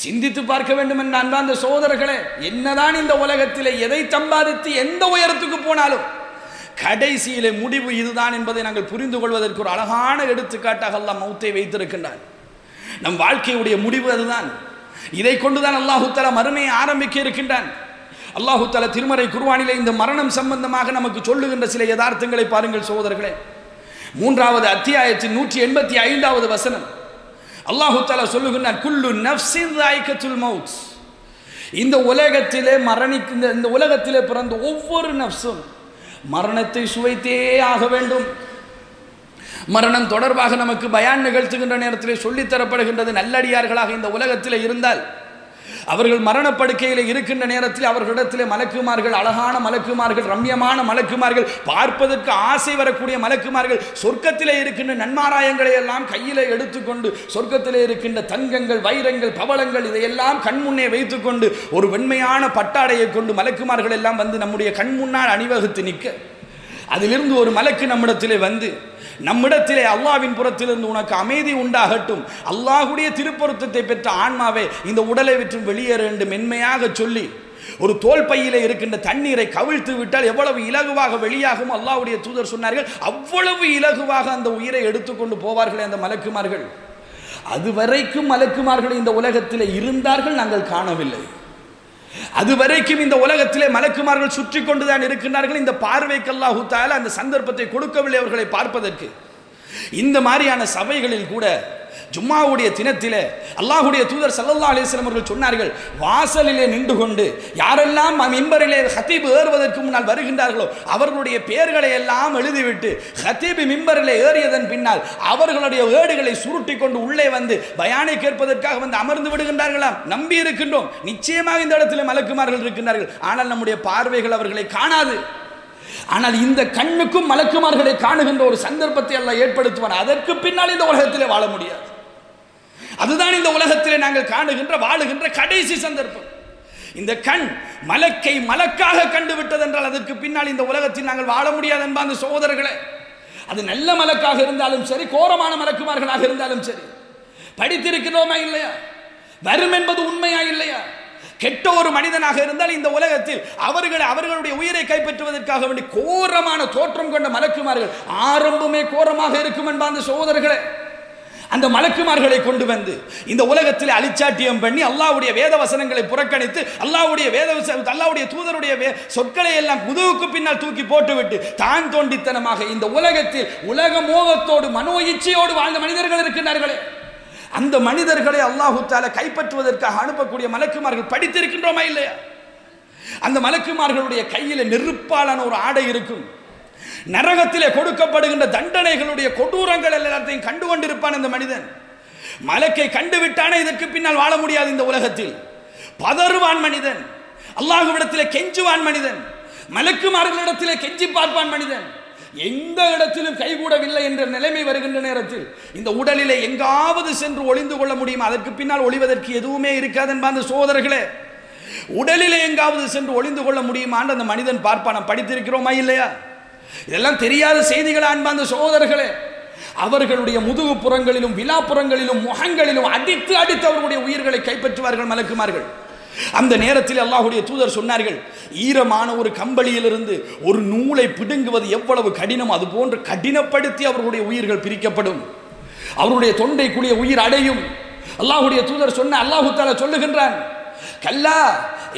சிந்தித்து பார்க்க வேண்டும் என்ற அன்பார்ந்த சகோதரர்களே, என்னதான் இந்த உலகத்திலே எதை சம்பாதித்து எந்த உயரத்துக்கு போனாலும் கடைசியிலே முடிவு இதுதான் என்பதை நாங்கள் புரிந்து கொள்வதற்கு ஒரு அழகான எடுத்துக்காட்டாக அல்லாஹ் மௌத்தை வைத்திருக்கின்றான். நம் வாழ்க்கையுடைய முடிவு அதுதான். இதை கொண்டுதான் அல்லாஹ் தஆலா மறுமையை ஆரம்பிக்க இருக்கின்றான். அல்லாஹ் தஆலா திருமறை குர்ஆனிலே இந்த மரணம் சம்பந்தமாக நமக்கு சொல்லுகின்ற சில யதார்த்தங்களை பாருங்கள் சகோதரர்களே. 3வது அத்தியாயத்தின் 185வது வசனம் அல்லாஹ் தஆலா சொல்லுகிறான், குல்லு நஃப்ஸின் ذائقத்துல் மௌத். இந்த உலகத்திலே மரணிக்கின்ற இந்த உலகத்திலே பிறந்த ஒவ்வொரு நஃப்ஸும் மரணத்தை சுவைத்தே ஆக வேண்டும். மரணம் தொடர்பாக நமக்கு பயான் நிகழ்த்துகின்ற நேரத்திலே சொல்லித்தரப்படுகின்றது. நல்லடியார்களாக இந்த உலகத்திலே இருந்தால் அவர்கள் மரணப்படுக்கையில் இருக்கின்ற நேரத்தில் அவர்களிடத்திலே மலக்குமார்கள், அழகான மலக்குமார்கள், ரம்யமான மலக்குமார்கள், பார்ப்பதற்கு ஆசை வரக்கூடிய மலக்குமார்கள் சொர்க்கத்திலே இருக்கின்ற நன்மாராயங்களை எல்லாம் கையிலே எடுத்துக்கொண்டு சொர்க்கத்திலே இருக்கின்ற தங்கங்கள், வைரங்கள், பவளங்கள் இதையெல்லாம் கண்முன்னே வைத்துக்கொண்டு ஒரு வெண்மையான பட்டாடையை கொண்டு மலக்குமார்கள் எல்லாம் வந்து நம்முடைய கண் முன்னால் அணிவகுத்து நிற்க, அதிலிருந்து ஒரு மலக்கு நம்மிடத்திலே வந்து நம்மிடத்திலே அல்லாஹ்வின் புறத்திலிருந்து உனக்கு அமைதி உண்டாகட்டும், அல்லாஹ்வுடைய திருப்பொருத்தத்தை பெற்ற ஆன்மாவே இந்த உடலை விட்டு வெளியேற வேண்டும் மென்மையாக சொல்லி ஒரு தோல் பையிலே இருக்கின்ற தண்ணீரை கவிழ்த்து விட்டால் எவ்வளவு இலகுவாக வெளியாகும் அல்லாஹ்வுடைய தூதர் சொன்னார்கள். அவ்வளவு இலகுவாக அந்த உயிரை எடுத்துக்கொண்டு போவார்களே அந்த மலக்குமார்கள். அதுவரைக்கும் மலக்குமார்கள் இந்த உலகத்திலே இருந்தார்கள், நாங்கள் காணவில்லை. அதுவரைக்கும் இந்த உலகத்திலே மலக்குமார்கள் சுற்றி கொண்டுதான் இருக்கின்றார்கள். இந்த பார்வைக்கு அல்லாஹ் தஆலா அந்த சந்தர்ப்பத்தை கொடுக்கவில்லை அவர்களை பார்ப்பதற்கு. இந்த மாதிரியான சபைகளில் கூட ஜும்மாவுடைய தினத்திலே அல்லாஹ்வுடைய தூதர் ஸல்லல்லாஹு அலைஹி வஸல்லம் அவர்கள் சொன்னார்கள், வாசலிலே நின்று கொண்டு யாரெல்லாம் மிம்பரிலே ஹதீப் ஏறுவதற்கு முன்னால் வருகின்றார்களோ அவர்களுடைய பெயர்களை எல்லாம் எழுதிவிட்டு ஹதீப் மிம்பரிலே ஏறியதன் பின்னால் அவர்களுடைய ஏடுகளை சுருட்டி கொண்டு உள்ளே வந்து பயானை கேட்பதற்காக வந்து அமர்ந்து விடுகின்றார்களாம். நம்பி இருக்கின்றோம், நிச்சயமாக இந்த இடத்திலே மலக்குமார்கள் இருக்கின்றார்கள். ஆனால் நம்முடைய பார்வைகள் அவர்களை காணாது. ஆனால் இந்த கண்ணுக்கும் மலக்குமார்களை காணுகின்ற ஒரு சந்தர்ப்பத்தை அல்லாஹ் ஏற்படுத்துவான். அதற்கு பின்னால் இந்த உலகத்திலே வாழ முடியாது. அதுதான் இந்த உலகத்திலே நாங்கள் காணுகின்ற வாழுகின்ற கடைசி சந்தர்ப்பம். இந்த கண் மலக்கை மலக்காக கண்டுவிட்டது என்றால் அதற்கு பின்னால் இந்த உலகத்தில் நாங்கள் வாழ முடியாது என்பார்ந்த சகோதரர்களே. அது நல்ல மலக்காக இருந்தாலும் சரி, கோரமான மலக்குமார்களாக இருந்தாலும் சரி, படித்திருக்கிறோமா இல்லையா, வரும் என்பது உண்மையா இல்லையா, கெட்ட ஒரு மனிதனாக இருந்தால் இந்த உலகத்தில் அவர்களுடைய உயிரை கைப்பற்றுவதற்காக வேண்டி கோரமான தோற்றம் கொண்ட மலக்குமார்கள் ஆரம்பமே கோரமாக இருக்கும் என்பார்ந்த சகோதரர்களே. அந்த மலக்குமார்களை கொண்டு வந்து இந்த உலகத்தில் அழிச்சாட்டியம் பண்ணி அல்லாஹ்வுடைய வேத வசனங்களை புறக்கணித்து அல்லாஹ்வுடைய தூதருடைய சொற்களை எல்லாம் முதுகுக்கு பின்னால் தூக்கி போட்டுவிட்டு தான் தோண்டித்தனமாக இந்த உலகத்தில் உலக மோகத்தோடு மனோ இச்சையோடு வாழ்ந்த மனிதர்கள் இருக்கின்றார்களே, அந்த மனிதர்களை அல்லாஹ் தஆலா கைப்பற்றுவதற்காக அனுப்பக்கூடிய மலக்குமார்கள் படித்திருக்கின்றோமா இல்லையா? அந்த மலக்குமார்களுடைய கையில நெருப்பாலான ஒரு ஆடை இருக்கும். நரகத்திலே கொடுக்கப்படுகின்ற தண்டனைகளுடைய கொடூரங்கள் எல்லாத்தையும் கண்டு கொண்டிருப்பான் அந்த மனிதன். மலக்கை கண்டுவிட்டானே இதற்கு பின்னால் வாழ முடியாது இந்த உலகத்தில். பதறுவான் மனிதன், அல்லாஹ்விடத்திலே கெஞ்சுவான் மனிதன், மலக்குமார்களிடத்திலே கெஞ்சி பார்ப்பான் மனிதன். எந்த இடத்திலும் கைகூடவில்லை என்ற நிலைமை வருகின்ற நேரத்தில் இந்த உடலிலே எங்காவது சென்று ஒளிந்து கொள்ள முடியும், அதற்கு பின்னால் ஒளிவதற்கு எதுவுமே இருக்காது என்பார்ந்த சகோதரர்களே. உடலிலே எங்காவது சென்று ஒளிந்து கொள்ள முடியுமான்னு அந்த மனிதன் பார்ப்பான். படித்திருக்கிறோமா இல்லையா? இதெல்லாம் தெரியாத செய்திகளா அன்பார்ந்த சகோதரர்களே? அவர்களுடைய முதுகு புறங்களிலும் விலாப்புறங்களிலும் முகங்களிலும் அடித்து அடித்து அவர்களுடைய உயிர்களை கைப்பற்றுவார்கள் மலக்குமார்கள். அந்த நேரத்தில் அல்லாஹ்வுடைய தூதர் சொன்னார்கள், ஈரமான ஒரு கம்பளியிலிருந்து ஒரு நூலை பிடுங்குவது எவ்வளவு கடினம், அது போன்று கடினப்படுத்தி அவர்களுடைய உயிர்கள் பிரிக்கப்படும், அவருடைய தொண்டைக்குரிய உயிர் அடையும். அல்லாஹ்வுடைய தூதர் சொன்ன அல்லாஹ் தஆலா சொல்லுகின்றான், கல்லா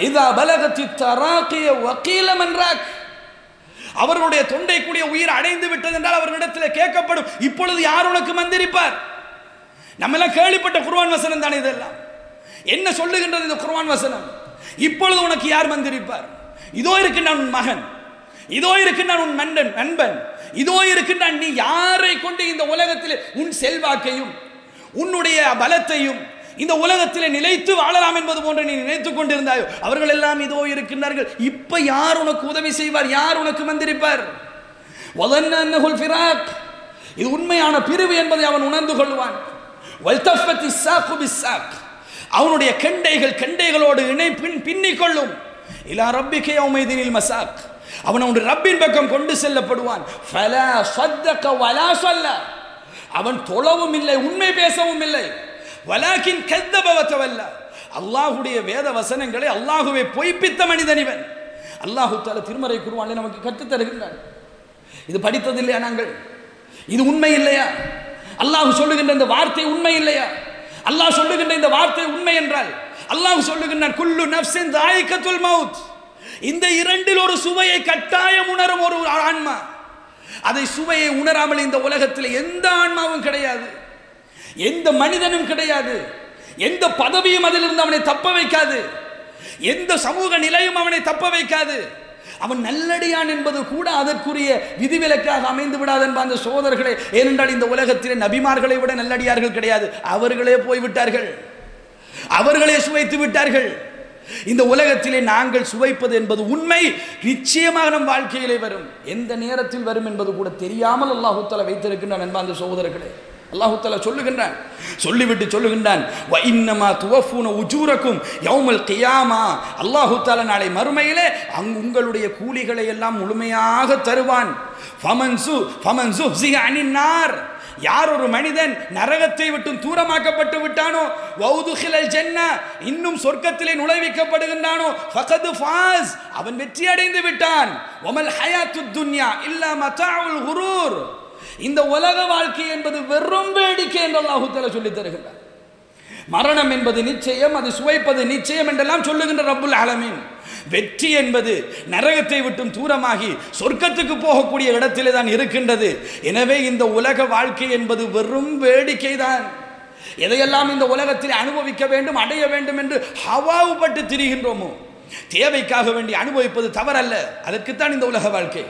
இதா பலகத்தி தராகிய வகீல மன்ராக். அவர்களுடைய தொண்டைக்குரிய உயிர் அடைந்து விட்டது என்றால் அவர்களிடத்தில் கேட்கப்படும், இப்பொழுது யார் உனக்கு மந்திரிப்பார்? நம்ம எல்லாம் கேள்விப்பட்ட குர்ஆன் வசனம் தானே இதெல்லாம். என்ன சொல்லுகின்றது இந்த குர்ஆன் வசனம்? இப்பொழுது உனக்கு யார் மந்திரிப்பார்? இதோ இருக்கின்றான் உன் மகன், இதோ இருக்கின்றான் உன் நண்பன், இதோ இருக்கின்றான். நீ யாரை கொண்டு இந்த உலகத்தில் உன் செல்வாக்கையும் உன்னுடைய பலத்தையும் இந்த உலகத்தில் நிலைத்து வாழலாம் என்பது போன்று நீ நினைத்துக் கொண்டிருந்தாயோ, அவர்கள் எல்லாம் இதோ இருக்கின்றார்கள். இப்ப யார் உனக்கு உதவி செய்வார்? யார் உனக்கு மந்திரிப்பார்? இது உண்மையான பிரிவு என்பதை அவன் உணர்ந்து கொள்வான். அவனுடைய கெண்டைகளோடு பின்னிக் கொள்ளும். இலா ரப்பிக யௌமைதினில் மசாக். அவன் அவனுடைய ரப்பின் பக்கம் கொண்டு செல்லப்படுவான். ஃபலா ஸத்தக வலா ஸல்லா. அவன் தொழவும் இல்லை, உண்மை பேசவும் இல்லை. வலாக்கின் கذب வதவல்லா. அல்லாஹ்வுடைய வேத வசனங்களை அல்லாஹ்வை பொய்ப்பித்த மனிதன் இவன். அல்லாஹ் தஆலா திருமறை குர்ஆனில் நமக்கு கற்றுத் தருகின்றான். இது படித்தது இல்லையா நாங்கள்? இது உண்மை இல்லையா? அல்லாஹ் சொல்லுகின்ற இந்த வார்த்தை உண்மை இல்லையா? அல்லாஹ் சொல்லுகின்ற இந்த வார்த்தை உண்மை என்றால் அல்லாஹ் சொல்லுகின்றான், குல்லு நஃப்ஸின் தாயிகத்துல் மவுத். இந்த இரண்டில் ஒரு சுவையை கட்டாயம் உணரும் ஒரு ஆன்மா. அதை சுவையை உணராமல் இந்த உலகத்தில் எந்த ஆன்மாவும் கிடையாது, எந்த மனிதனும் கிடையாது. எந்த பதவியும் அதிலிருந்து அவனை தப்ப வைக்காது, எந்த சமூக நிலையும் அவனை தப்ப வைக்காது. அவன் நல்லடியான் என்பது கூட அதற்குரிய விதிவிலக்காக அமைந்து விடாது என்ப அந்த சோதர்களே. ஏனென்றால் இந்த உலகத்திலே நபிமார்களை விட நல்லடியார்கள் கிடையாது. அவர்களே போய்விட்டார்கள், அவர்களே சுவைத்து விட்டார்கள். இந்த உலகத்திலே நாங்கள் சுவைப்பது என்பது உண்மை, நிச்சயமாக நம் வாழ்க்கையிலே வரும். எந்த நேரத்தில் வரும் என்பது கூட தெரியாமல் அல்லாஹ் தஆலா வைத்திருக்கின்றான் என்ப அந்த சகோதரர்களே. அல்லாஹ் தஆலா சொல்லுகின்றான், சொல்லிவிட்டு சொல்லுகின்றான், வ இன்னமா துவஃபூன உஜூரக்கும் யௌமல் கியாமா. அல்லாஹ் தஆலா நாளை மறுமையிலே உங்களுடைய கூலிகளை எல்லாம் முழுமையாக தருவான். ஃபமன் ஸுஹ்ஸிஹ அனின் நார். யார் ஒரு மனிதன் நரகத்தை விட்டு தூரமாக்கப்பட்டு விட்டானோ, வௌதுஹிலல் ஜன்னah, இன்னும் சொர்க்கத்திலே நுழைவிக்கப்படுகின்றானோ, ஃபகத் ஃபாஸ், அவன் வெற்றி அடைந்து விட்டான். வமல் ஹயாத்துத் துன்யா இல்லா மதாஉல் குரூர். இந்த உலக வாழ்க்கை என்பது வெறும் வேடிக்கை என்று அல்லாஹ் தஆலா சொல்லித் தருகின்றார். மரணம் என்பது நிச்சயம், அது சுவைப்பது நிச்சயம் என்றெல்லாம் சொல்லுகின்ற ரப்புல் ஆலமீன். வெற்றி என்பது நரகத்தை விட்டும் தூரமாகி சொர்க்கத்துக்கு போகக்கூடிய இடத்திலே தான் இருக்கின்றது. எனவே இந்த உலக வாழ்க்கை என்பது வெறும் வேடிக்கை தான். எதையெல்லாம் இந்த உலகத்தில் அனுபவிக்க வேண்டும், அடைய வேண்டும் என்று ஹவாவுப்பட்டு திரிகின்றோமோ, தேவைக்காக வேண்டி அனுபவிப்பது தவறல்ல, அதற்குத்தான் இந்த உலக வாழ்க்கை.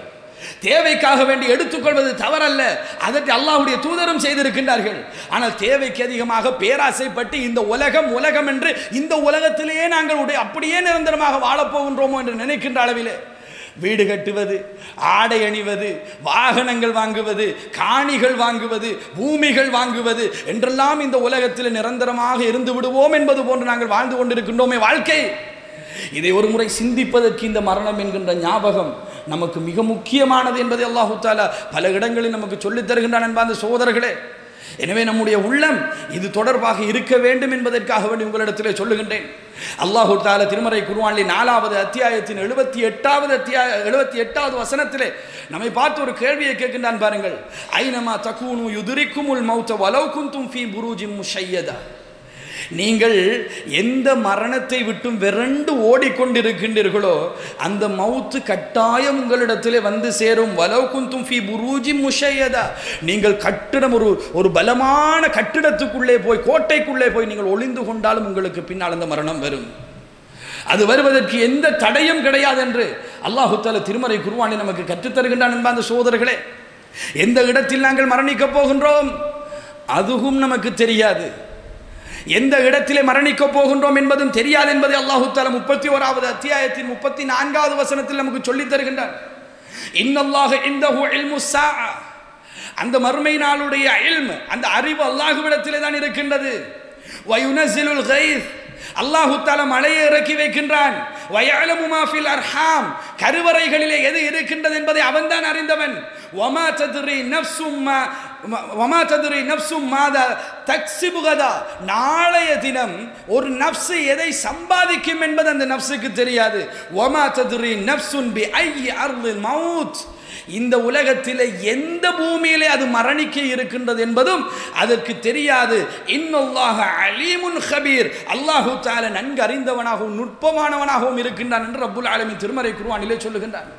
தேவைக்காக வேண்டி எடுத்துக்கொள்வது தவறல்ல, அதற்கு அல்லாஹ்வுடைய தூதரும் செய்திருக்கின்றார்கள். ஆனால் தேவைக்கு அதிகமாக பேராசைப்பட்டு இந்த உலகம் என்று இந்த உலகத்திலேயே நாங்கள் அப்படியே நிரந்தரமாக வாழப்போகின்றோமோ என்று நினைக்கின்ற அளவிலே வீடு கட்டுவது, ஆடை அணிவது, வாகனங்கள் வாங்குவது, காணிகள் வாங்குவது, பூமிகள் வாங்குவது என்றெல்லாம் இந்த உலகத்தில் நிரந்தரமாக இருந்து விடுவோம் என்பது போன்று நாங்கள் வாழ்ந்து கொண்டிருக்கின்றோமே வாழ்க்கை. இதை ஒரு முறை சிந்திப்பதற்கு இந்த மரணம் என்கின்ற ஞாபகம் நமக்கு மிக முக்கியமானது என்பதை அல்லாஹ் தஆலா பல இடங்களில் நமக்கு சொல்லித் தருகின்றான் என்பார்ந்த சகோதரர்களே. எனவே நம்முடைய உள்ளம் இது தொடர்பாக இருக்க வேண்டும் என்பதற்காக வேண்டி உங்களிடத்திலே சொல்லுகின்றேன். அல்லாஹ் தஆலா திருமறை குர்ஆனில் 4வது அத்தியாயத்தின் 78வது வசனத்திலே நம்மை பார்த்து ஒரு கேள்வியை கேட்கின்றான் பாருங்கள். ஐனமா தகூனு யுத்ரிக்குமுல் மௌத வலவ் குன்தும் ஃபீ புரூஜின் முஷய்யதா. நீங்கள் எந்த மரணத்தை விட்டும் விரண்டு ஓடிக்கொண்டிருக்கின்றீர்களோ அந்த மவுத்து கட்டாயம் உங்களிடத்திலே வந்து சேரும். வலவ் குன்தும் ஃபீ புரூஜின் முஷய்யதா. நீங்கள் கட்டிடம் ஒரு பலமான கட்டிடத்துக்குள்ளே போய், கோட்டைக்குள்ளே போய் நீங்கள் ஒளிந்து கொண்டாலும் உங்களுக்கு பின்னால் அந்த மரணம் வரும். அது வருவதற்கு எந்த தடையும் கிடையாது என்று அல்லாஹ் தஆலா திருமறை குர்ஆனில் நமக்கு கற்றுத் தருகின்றான் என்பார்ந்த சகோதரர்களே. எந்த இடத்தில் நாங்கள் மரணிக்கப் போகின்றோம் அதுவும் நமக்கு தெரியாது. எந்த இடத்திலே மரணிக்க போகின்றோம் என்பதும் தெரியாது என்பதை அல்லாஹ் தஆலா 31வது அத்தியாயத்தின் 34வது வசனத்தில் நமக்கு சொல்லித் தருகின்றார். இன்னல்லாஹ இன்தஹு இல்முஸ் ஸாஅ. அந்த மறுமை நாளுடைய இல்ம், அந்த அறிவு அல்லாஹ்விடத்திலே தான் இருக்கின்றது. வயுனஸிலுல் கைஸ், அல்லாஹ் தஆலா மழையை இறக்கி வைக்கின்றான். வயஅலமு மா ஃபில் அர்ஹாம், கருவறைகளிலே எது இருக்கின்றது என்பதை அவன்தான் அறிந்தவன். வமா தத்ரி நஃப்ஸும் மாதா தக்ஸிபு கதா. நாளைய தினம் ஒரு நஃப்ஸ் எதை சம்பாதிக்கும் என்பது அந்த நஃப்ஸுக்கு தெரியாது. வமா தத்ரி நஃப்ஸுன் பி ஐயி அர்தில் மவுத். இந்த உலகத்திலே எந்த பூமியிலே அது மரணிக்க இருக்கின்றது என்பதும் அதற்கு தெரியாது. இன்னல்லாஹ அலீமுன் ஹபீர். அல்லாஹ் தஆலா நன்கு அறிந்தவனாகவும் நுட்பமானவனாகவும் இருக்கின்றான் என்று ரப்புல் ஆலமீன் திருமறை குர்ஆனிலே சொல்லுகின்றான்.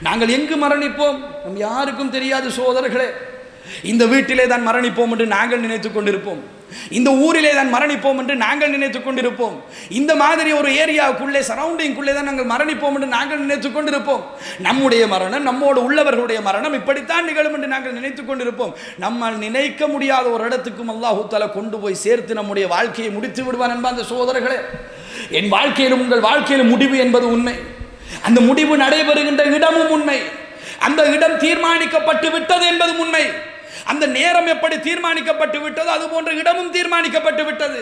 நாங்கள் எங்கு மரணிப்போம் நம் யாருக்கும் தெரியாது சகோதரர்களே. இந்த வீட்டிலே தான் மரணிப்போம் என்று நாங்கள் நினைத்துக் கொண்டிருப்போம். இந்த ஊரிலே தான் மரணிப்போம் என்று நாங்கள் நினைத்துக் கொண்டிருப்போம். இந்த மாதிரி ஒரு ஏரியாவுக்குள்ளே சரௌண்டிங்குள்ளே தான் நாங்கள் மரணிப்போம் என்று நாங்கள் நினைத்துக் கொண்டிருப்போம். நம்முடைய மரணம், நம்மோடு உள்ளவர்களுடைய மரணம் இப்படித்தான் நிகழும் என்று நாங்கள் நினைத்துக் கொண்டிருப்போம். நம்மால் நினைக்க முடியாத ஒரு இடத்துக்கும் அல்லாஹ் தஆலா கொண்டு போய் சேர்த்து நம்முடைய வாழ்க்கையை முடித்து விடுவான் என்பான் சகோதரர்களே. என் வாழ்க்கையிலும் உங்கள் வாழ்க்கையிலும் முடிவு என்பது உண்மை. அந்த முடிவு நடைபெறுகின்ற இடமும் உண்மை. அந்த இடம் தீர்மானிக்கப்பட்டு விட்டது என்பது உண்மை. அந்த நேரம் எப்படி தீர்மானிக்கப்பட்டு விட்டதோ அது போன்ற இடமும் தீர்மானிக்கப்பட்டு விட்டது.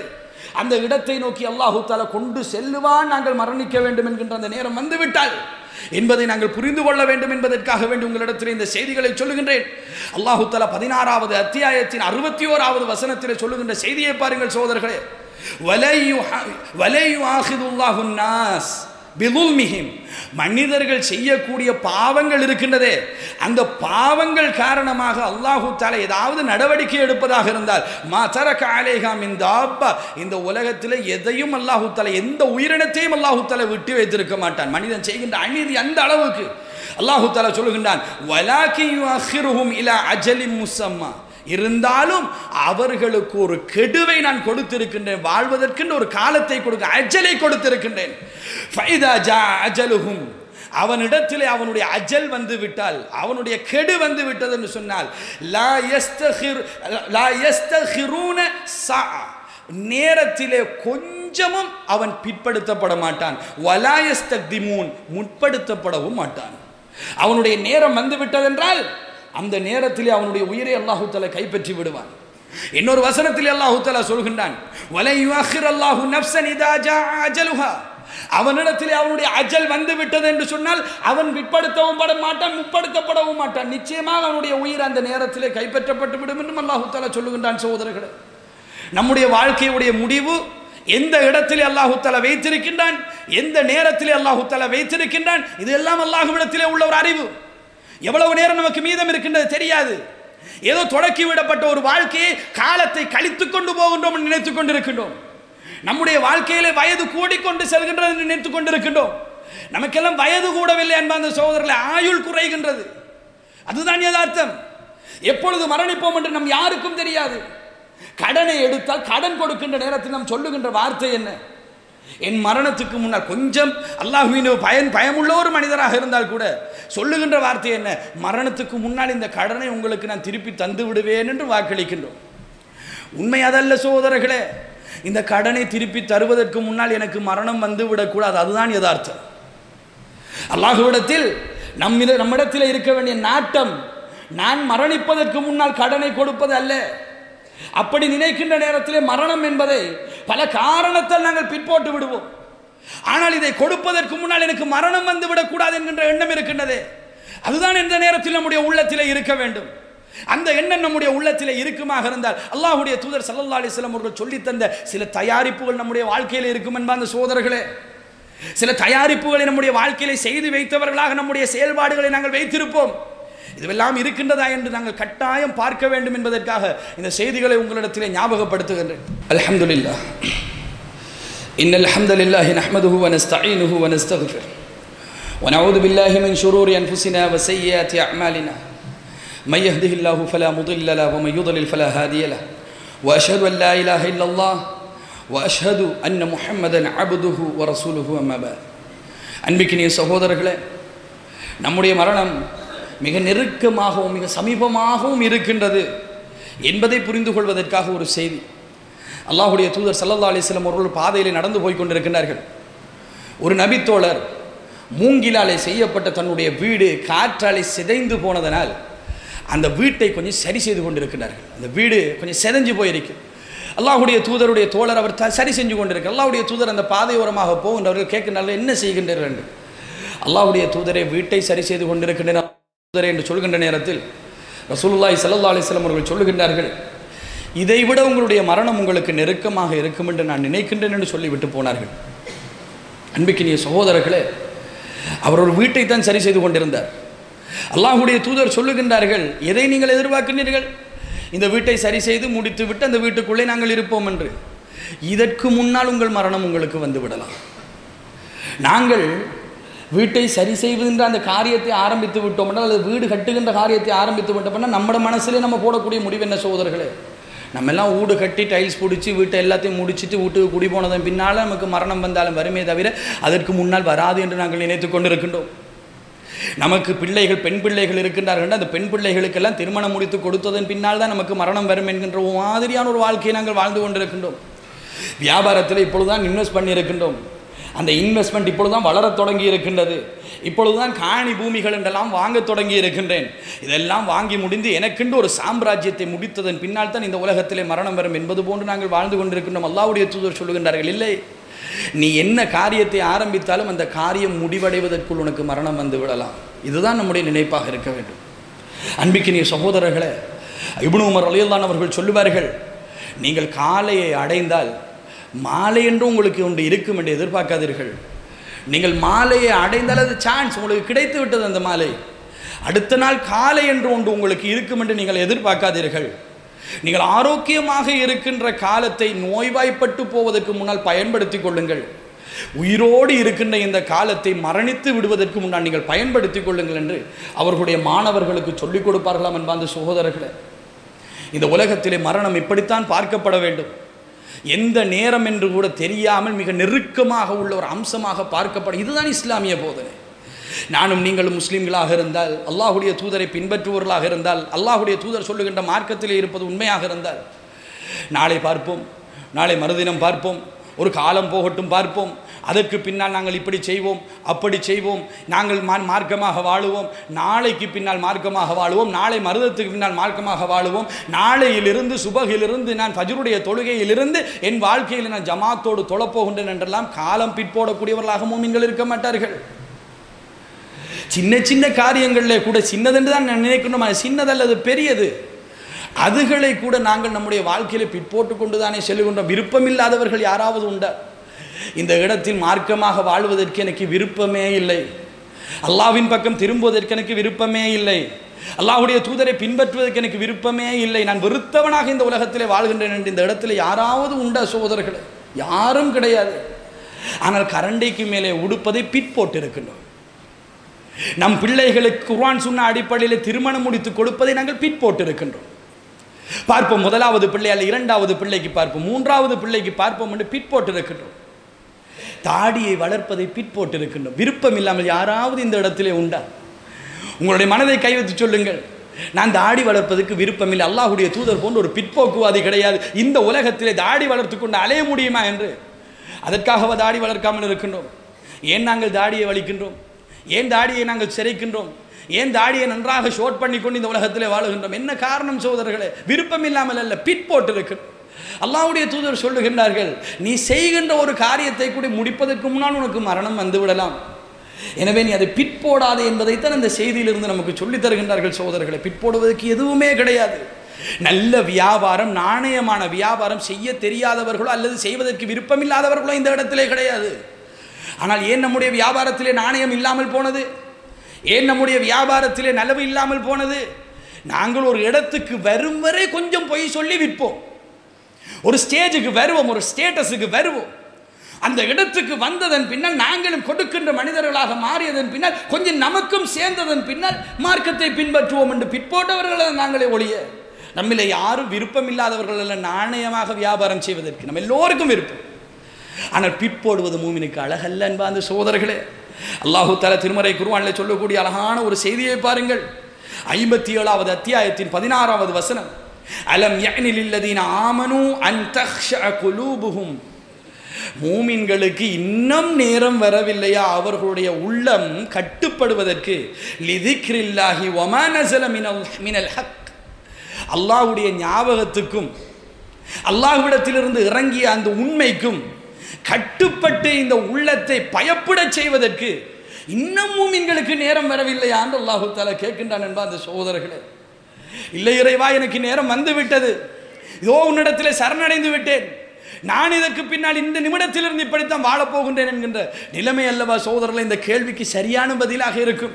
அந்த இடத்தை நோக்கி அல்லாஹ் தஆலா கொண்டு செல்லுவான். நாங்கள் மரணிக்க வேண்டும் என்கின்ற அந்த நேரம் வந்துவிட்டால் என்பதை நாங்கள் புரிந்து கொள்ள வேண்டும் என்பதற்காக வேண்டி உங்களிடத்தில் இந்த செய்திகளை சொல்லுகின்றேன். அல்லாஹ் தஆலா 16வது அத்தியாயத்தின் 61வது வசனத்தில் சொல்லுகின்ற செய்தியை பாருங்கள் சகோதரர்களே. வலை யுஆஹிதுல்லாஹு الناس பிதுல்மிஹிம், மனிதர்கள் செய்யக்கூடிய பாவங்கள் இருக்கின்றதே, அந்த பாவங்கள் காரணமாக அல்லாஹு தஆலா ஏதாவது நடவடிக்கை எடுப்பதாக இருந்தால் மா தரக அலைஹா மின் தாப்பா, இந்த உலகத்தில் எதையும் அல்லாஹு தஆலா எந்த உயிரினத்தையும் அல்லாஹு தஆலா விட்டு வைத்திருக்க மாட்டான். மனிதன் செய்கின்ற அநீதி அந்த அளவுக்கு அல்லாஹு தஆலா சொல்லுகின்றான், வலாகின் யுஅখিরুஹும் இலா அஜலின் முஸம்மா, இருந்தாலும் அவர்களுக்கு ஒரு கெடுவை நான் கொடுத்திருக்கின்றேன், வாழ்வதற்கென்று ஒரு காலத்தை கொடுக்க அஜலை கொடுத்திருக்கின்றேன். ஃபைதா ஜா அஜலுஹும், அவனிடத்திலே அவனுடைய அஜல் வந்து விட்டால், அவனுடைய கெடு வந்து விட்டது என்று சொன்னால் லா யஸ்தகிரூன ஸா, நேரத்திலே கொஞ்சமும் அவன் பிற்படுத்தப்பட மாட்டான். வலா யஸ்தக்திமூன், முற்படுத்தப்படவும் மாட்டான். அவனுடைய நேரம் வந்து விட்டதென்றால் அந்த நேரத்திலே அவனுடைய உயிரை அல்லாஹ் தஆலா கைப்பற்றி விடுவான். இன்னொரு வசனத்திலே அல்லாஹ் தஆலா சொல்கின்றான், வலை யுஅখির அல்லாஹு நஃப்ஸன் இதா ஜா அஜலுஹா, அவனிடத்திலே அவனுடைய அஜல் வந்து விட்டது என்று சொன்னால் அவன் பிற்படுத்தவும் பட மாட்டான், முற்படுத்தப்படவும் மாட்டான். நிச்சயமாக அவனுடைய உயிர் அந்த நேரத்திலே கைப்பற்றப்பட்டு விடும் என்றும் அல்லாஹ் தஆலா சொல்லுகின்றான். சகோதரர்களே, நம்முடைய வாழ்க்கையுடைய முடிவு எந்த இடத்திலே அல்லாஹ் தஆலா வைத்திருக்கின்றான், எந்த நேரத்திலே அல்லாஹ் தஆலா வைத்திருக்கின்றான், இதெல்லாம் அல்லாஹ்விடத்திலே உள்ள ஒரு அறிவு. எவ்வளவு நேரம் நமக்கு மீதம் இருக்கின்றது தெரியாது. ஏதோ தொடக்கி விடப்பட்ட ஒரு வாழ்க்கையை காலத்தை கழித்துக் கொண்டு போகின்றோம் என்று நினைத்துக் கொண்டிருக்கின்றோம். நம்முடைய வாழ்க்கையிலே வயது கூடிக்கொண்டு செல்கின்றது என்று நினைத்துக் கொண்டிருக்கின்றோம். நமக்கெல்லாம் வயது கூடவில்லை என்பாந்த சகோதரர்களே, ஆயுள் குறைகின்றது. அதுதான் யதார்த்தம். எப்பொழுது மரணிப்போம் என்று நம் யாருக்கும் தெரியாது. கடனை எடுத்தால் கடன் கொடுக்கின்ற நேரத்தில் நாம் சொல்லுகின்ற வார்த்தை என்ன? என் மரணத்துக்கு முன்னால் கொஞ்சம் அல்லாஹ்வின் பயமுள்ள ஒரு மனிதராக இருந்தால் கூட சொல்லுகின்ற வார்த்தை என்ன? மரணத்துக்கு முன்னால் இந்த கடனை உங்களுக்கு நான் திருப்பி தந்து விடுவேன் என்று வாக்களிக்கின்றோம். உண்மை அதல்ல சகோதரர்களே. இந்த கடனை திருப்பி தருவதற்கு முன்னால் எனக்கு மரணம் வந்து விடக்கூடாது. அதுதான் யதார்த்தம். அல்லாஹ்விடத்தில் நம்மிடத்தில் இருக்க வேண்டிய நாட்டம் நான் மரணிப்பதற்கு முன்னால் கடனை கொடுப்பது அல்ல. அப்படி நினைக்கின்ற நேரத்திலே மரணம் என்பதை பல காரணத்தால் நாங்கள் பிற்போட்டு விடுவோம். ஆனால் இதை கொடுப்பதற்கு முன்னால் எனக்கு மரணம் வந்து விடக்கூடாது என்கின்ற எண்ணம் இருக்கின்றதே, அதுதான் இந்த நேரத்தில் நம்முடைய உள்ளத்திலே இருக்க வேண்டும். அந்த எண்ணம் நம்முடைய உள்ளத்திலே இருக்குமாக இருந்தால் அல்லாஹ்வுடைய தூதர் ஸல்லல்லாஹு அலைஹி வஸல்லம் அவர்கள் சொல்லி தந்த சில தயாரிப்புகள் நம்முடைய வாழ்க்கையில் இருக்கும் என்பாந்த சகோதரர்களே. சில தயாரிப்புகளை நம்முடைய வாழ்க்கையிலே செய்து வைத்தவர்களாக நம்முடைய செயல்பாடுகளை நாங்கள் வைத்திருப்போம். இதுவெல்லாம் இருக்கின்றதா என்று நாங்கள் கட்டாயம் பார்க்க வேண்டும் என்பதற்காக இந்த செய்திகளை உங்களிடத்திலே ஞாபகப்படுத்துகின்றேன். அல்ஹம்துலில்லாஹ், இன்னல் ஹம்தலில்லாஹி நஹ்மதுஹு வ நஸ்தஈனுஹு வ நஸ்தக்ஃபிர் வ நஊது பில்லாஹி மின் ஷுரூரி அன்ஃபுஸினா வ ஸய்யிஆத்தி அஅமாலினா மை யஹ்திஹில்லாஹு ஃபலா முضில்ல லஹு வ மை யுضلل ஃபலா ஹாதிய லஹு வ அஷ்ஹது அன் லா இலாஹ இல்லல்லாஹ் வ அஷ்ஹது அன்ன முஹம்மதன் அப்துஹு வ ரசூலுஹு அம்மா பஅத். அன்பிற்கினிய சகோதரர்களே, நம்முடைய மரணம் மிக நெருக்கமாகவும் மிக சமீபமாகவும் இருக்கின்றது என்பதை புரிந்து கொள்வதற்காக ஒரு செய்தி. அல்லாஹ்வுடைய தூதர் ஸல்லல்லாஹு அலைஹி வஸல்லம் அவர்கள் பாதையிலே நடந்து போய் கொண்டிருக்கிறார்கள். ஒரு நபித்தோழர் மூங்கிலாலே செய்யப்பட்ட தன்னுடைய வீடு காற்றாலே சிதைந்து போனதனால் அந்த வீட்டை கொஞ்சம் சரி செய்து கொண்டிருக்கிறார்கள். அந்த வீடு கொஞ்சம் சிதைஞ்சு போயிருக்கு. அல்லாஹ்வுடைய தூதருடைய தோழர் அவர் சரி செஞ்சு கொண்டிருக்கிறார். அல்லாஹ்வுடைய தூதர் அந்த பாதையோரமாக போகின்றவர்கள் கேட்கின்றார்கள், என்ன செய்கின்றீர்கள் என்று. அல்லாஹ்வுடைய தூதரை வீட்டை சரி செய்து கொண்டிருக்கின்றனர் என்று சொல்கின்ற நேரத்தில் ரசூலுல்லாஹி ஸல்லல்லாஹு அலைஹி வஸல்லம் அவர்கள் சொல்லுகின்றார்கள், இதைவிட உங்களுடைய மரணம் உங்களுக்கு நெருக்கமாக இருக்கும் என்று நான் நினைக்கின்றேன் என்று சொல்லிவிட்டு போனார்கள். அன்பிற்கினிய சகோதரர்களே, அவர் ஒரு வீட்டை தான் சரி செய்து கொண்டிருந்தார். அல்லாஹ்வுடைய தூதர் சொல்லுகின்றார்கள், எதை நீங்கள் எதிர்பார்க்கின்றீர்கள்? இந்த வீட்டை சரி செய்து முடித்து விட்டு அந்த வீட்டுக்குள்ளே நாங்கள் இருப்போம் என்று. இதற்கு முன்னால் உங்கள் மரணம் உங்களுக்கு வந்து விடலாம். நாங்கள் வீட்டை சரி செய்வதுன்ற அந்த காரியத்தை ஆரம்பித்து விட்டோம் என்றால், அல்லது வீடு கட்டுகின்ற காரியத்தை ஆரம்பித்து விட்டோம்னா நம்மட மனசுலேயே நம்ம போடக்கூடிய முடிவு என்ன சகோதரர்களே? நம்ம எல்லாம் வீடு கட்டி டைல்ஸ் பிடிச்சி வீட்டை எல்லாத்தையும் முடிச்சுட்டு வீட்டுக்கு குடி போனதன் பின்னால் நமக்கு மரணம் வந்தாலும் வருமே தவிர அதற்கு முன்னால் வராது என்று நாங்கள் நினைத்து கொண்டு இருக்கின்றோம். நமக்கு பிள்ளைகள், பெண் பிள்ளைகள் இருக்கின்றார்கள். அந்த பெண் பிள்ளைகளுக்கெல்லாம் திருமணம் முடித்து கொடுத்ததன் பின்னால் தான் நமக்கு மரணம் வரும் என்கின்ற மாதிரியான ஒரு வாழ்க்கையை நாங்கள் வாழ்ந்து கொண்டிருக்கின்றோம். வியாபாரத்தில் இப்பொழுதுதான் இன்வெஸ்ட் பண்ணியிருக்கின்றோம். அந்த இன்வெஸ்ட்மெண்ட் இப்பொழுதுதான் வளரத் தொடங்கி இருக்கின்றது. இப்பொழுதுதான் காணி பூமிகள் என்றெல்லாம் வாங்க தொடங்கி இருக்கின்றேன். இதெல்லாம் வாங்கி முடிந்து எனக்கென்று ஒரு சாம்ராஜ்யத்தை முடித்ததன் பின்னால் தான் இந்த உலகத்திலே மரணம் வரும் என்பது போன்று நாங்கள் வாழ்ந்து கொண்டிருக்கின்றோம். அல்லாஹ்வுடைய தூதர் சொல்லுகின்றார்கள், இல்லை, நீ என்ன காரியத்தை ஆரம்பித்தாலும் அந்த காரியம் முடிவடைவதற்குள் உனக்கு மரணம் வந்து விடலாம். இதுதான் நம்முடைய நினைப்பாக இருக்க வேண்டும். அன்பிக்கினிய சகோதரர்களே, இப்னு உமர் ரலியல்லாஹு அவர்கள் சொல்லுவார்கள், நீங்கள் காலையை அடைந்தால் மாலை என்று உங்களுக்கு ஒன்று இருக்கும் என்று எதிர்பார்க்காதீர்கள். நீங்கள் மாலையை அடைந்தால் அது சான்ஸ், உங்களுக்கு கிடைத்து விட்டது அந்த மாலை. அடுத்த நாள் காலை என்று ஒன்று உங்களுக்கு இருக்கும் என்று நீங்கள் எதிர்பார்க்காதீர்கள். நீங்கள் ஆரோக்கியமாக இருக்கின்ற காலத்தை நோய்வாய்ப்பட்டு போவதற்கு முன்னால் பயன்படுத்தி கொள்ளுங்கள். உயிரோடு இருக்கின்ற இந்த காலத்தை மரணித்து விடுவதற்கு முன்னால் நீங்கள் பயன்படுத்தி கொள்ளுங்கள் என்று அவர்களுடைய மாணவர்களுக்கு சொல்லிக் கொடுப்பார்களாம். என்பாந்த சகோதரர்களே, இந்த உலகத்திலே மரணம் இப்படித்தான் பார்க்கப்பட வேண்டும். எந்த நேரம் என்று கூட தெரியாமல் மிக நெருக்கமாக உள்ள ஒரு அம்சமாக பார்க்கப்படும். இதுதான் இஸ்லாமிய போதனை. நானும் நீங்களும் முஸ்லீம்களாக இருந்தால், அல்லாஹுடைய தூதரை பின்பற்றுவர்களாக இருந்தால், அல்லாஹுடைய தூதர் சொல்லுகின்ற மார்க்கத்திலே இருப்பது உண்மையாக இருந்தால், நாளை பார்ப்போம், நாளை மறுதினம் பார்ப்போம், ஒரு காலம் போகட்டும் பார்ப்போம், அதற்கு பின்னால் நாங்கள் இப்படி செய்வோம், அப்படி செய்வோம், நாங்கள் மார்க்கமாக வாழுவோம், நாளைக்கு பின்னால் மார்க்கமாக வாழுவோம், நாளை மருதத்துக்கு பின்னால் மார்க்கமாக வாழுவோம், நாளையிலிருந்து சுபகிலிருந்து நான் ஃபஜ்ருடைய தொழுகையிலிருந்து என் வாழ்க்கையில் நான் ஜமாத்தோடு தொழப்போகின்றேன் என்றெல்லாம் காலம் பிற்போடக்கூடியவர்களாக மூமின்கள் இருக்க மாட்டார்கள். சின்ன சின்ன காரியங்களில் கூட சின்னதென்று தான் நினைக்கணும். அது சின்னதல்லது பெரியது, அதுகளை கூட நாங்கள் நம்முடைய வாழ்க்கையில் பிற்போட்டு கொண்டு தானே செல்லுகின்றோம். விருப்பமில்லாதவர்கள் யாராவது உண்டா? இந்த இடத்தில் மார்க்கமாக வாழ்வதற்கு எனக்கு விருப்பமே இல்லை, அல்லாஹ்வின் பக்கம் திரும்புவதற்கு எனக்கு விருப்பமே இல்லை, அல்லாஹ்வுடைய தூதரை பின்பற்றுவதற்கு எனக்கு விருப்பமே இல்லை, நான் வெறுத்தவனாக இந்த உலகத்திலே வாழ்கின்றேன் என்று இந்த இடத்துல யாராவது உண்டா சகோதரர்களே? யாரும் கிடையாது. ஆனால் கரண்டைக்கு மேலே உடுப்பதை பிற்போட்டு இருக்கின்றோம். நம் பிள்ளைகளுக்கு குர்ஆன் சுன்னா அடிப்படையில் திருமணம் முடித்து கொடுப்பதை நாங்கள் பிற்போட்டு இருக்கின்றோம். பார்ப்போம், முதலாவது பிள்ளை அல்ல இரண்டாவது பிள்ளைக்கு பார்ப்போம், மூன்றாவது பிள்ளைக்கு பார்ப்போம் என்று பிற்போட்டு இருக்கின்றோம். தாடியை வளர்ப்பதை பிற்போட்டு இருக்கின்றோம். விருப்பம் இல்லாமல் யாராவது இந்த இடத்திலே உண்டா? உங்களுடைய மனதை கைவிட்டு சொல்லுங்கள், நான் தாடி வளர்ப்பதற்கு விருப்பம் இல்லை. அல்லாஹ்வுடைய தூதர் போன்ற ஒரு பிற்போக்குவாதி கிடையாது. இந்த உலகத்திலே தாடி வளர்த்து கொண்டு அலைய முடியுமா என்று அதற்காக தாடி வளர்க்காமல் இருக்கின்றோம். ஏன் நாங்கள் தாடியை வலிக்கின்றோம்? ஏன் தாடியை நாங்கள் சிறைக்கின்றோம்? ஏன் தாடியை நன்றாக ஷோட் பண்ணி கொண்டு இந்த உலகத்திலே வாழுகின்றோம்? என்ன காரணம் சகோதரர்களே? விருப்பம் இல்லாமல் அல்ல, பிற்போட்டு இருக்கு. அல்லாஹ்வுடைய தூதர் சொல்லுகின்றார்கள், நீ செய்கின்ற ஒரு காரியத்தை கூட முடிப்பதற்கு முன்னால் உனக்கு மரணம் வந்து விடலாம். எனவே நீ அதை பிற்போடாது என்பதைத்தான் அந்த செய்தியிலிருந்து நமக்கு சொல்லித் தருகின்றார்கள் சகோதரர்களை. பிற்போடுவதற்கு எதுவுமே கிடையாது. நல்ல வியாபாரம், நாணயமான வியாபாரம் செய்ய தெரியாதவர்களோ அல்லது செய்வதற்கு விருப்பமில்லாதவர்களோ இந்த இடத்திலே கிடையாது. ஆனால் ஏன் நம்முடைய வியாபாரத்திலே நாணயம் இல்லாமல் போனது? ஏன் நம்முடைய வியாபாரத்திலே நலவு இல்லாமல் போனது? நாங்கள் ஒரு இடத்துக்கு வரும் வரை கொஞ்சம் பொய் சொல்லி விற்போம். ஒரு ஸ்டேஜுக்கு வருவோம், ஒரு ஸ்டேட்டஸுக்கு வருவோம். அந்த இடத்துக்கு வந்ததன் பின்னால் நாங்களும் கொடுக்கின்ற மனிதர்களாக மாறியதன் பின்னால் கொஞ்சம் நமக்கும் சேர்ந்ததன் பின்னால் மார்க்கத்தை பின்பற்றுவோம் என்று பிற்போட்டவர்கள் நாங்களே ஒழிய நம்மள யாரும் விருப்பம் இல்லாதவர்கள் அல்ல நாணயமாக வியாபாரம் செய்வதற்கு. நம்ம எல்லோருக்கும் விருப்பம். ஆனால் பிற்போடுவது மூமினுக்கு அழகல்ல என்பாந்த சகோதரர்களே. அல்லாஹு தஆலா திருமறை குர்ஆனில் சொல்லக்கூடிய அழகான ஒரு செய்தியை பாருங்கள். 57வது அத்தியாயத்தின் 16வது வசனம், அலம் யஅனி லில்லதீன ஆமனூ அன் தக்ஷஅ குலூபுஹும், மூமின்களுக்கு இன்னும் நேரம் வரவில்லையா அவர்களுடைய உள்ளம் கட்டுப்படுவதற்கு, லிதிக்ரில்லாஹி வமா நஸல மினல் ஹக், அல்லாஹ்வுடைய ஞாபகத்துக்கும் அல்லாஹ்விடத்திலிருந்து இறங்கிய அந்த உண்மைக்கும் கட்டுப்பட்டு இந்த உள்ளத்தை பயப்பட செய்வதற்கு இன்னும் மூமின்களுக்கு நேரம் வரவில்லையா என்று அல்லாஹு தஆலா கேட்கின்றான் என்பா அந்த சகோதரர்களே. இல்லை இறைவா, எனக்கு நேரம் வந்து விட்டது, இதோ உன்னிடத்தில் சரணடைந்து விட்டேன், நான் இதற்கு பின்னால் இந்த நிமிடத்திலிருந்து இப்படித்தான் வாழப்போகின்றேன் என்கின்ற நிலைமை அல்லவா சகோதரர்களே இந்த கேள்விக்கு சரியான பதிலாக இருக்கும்.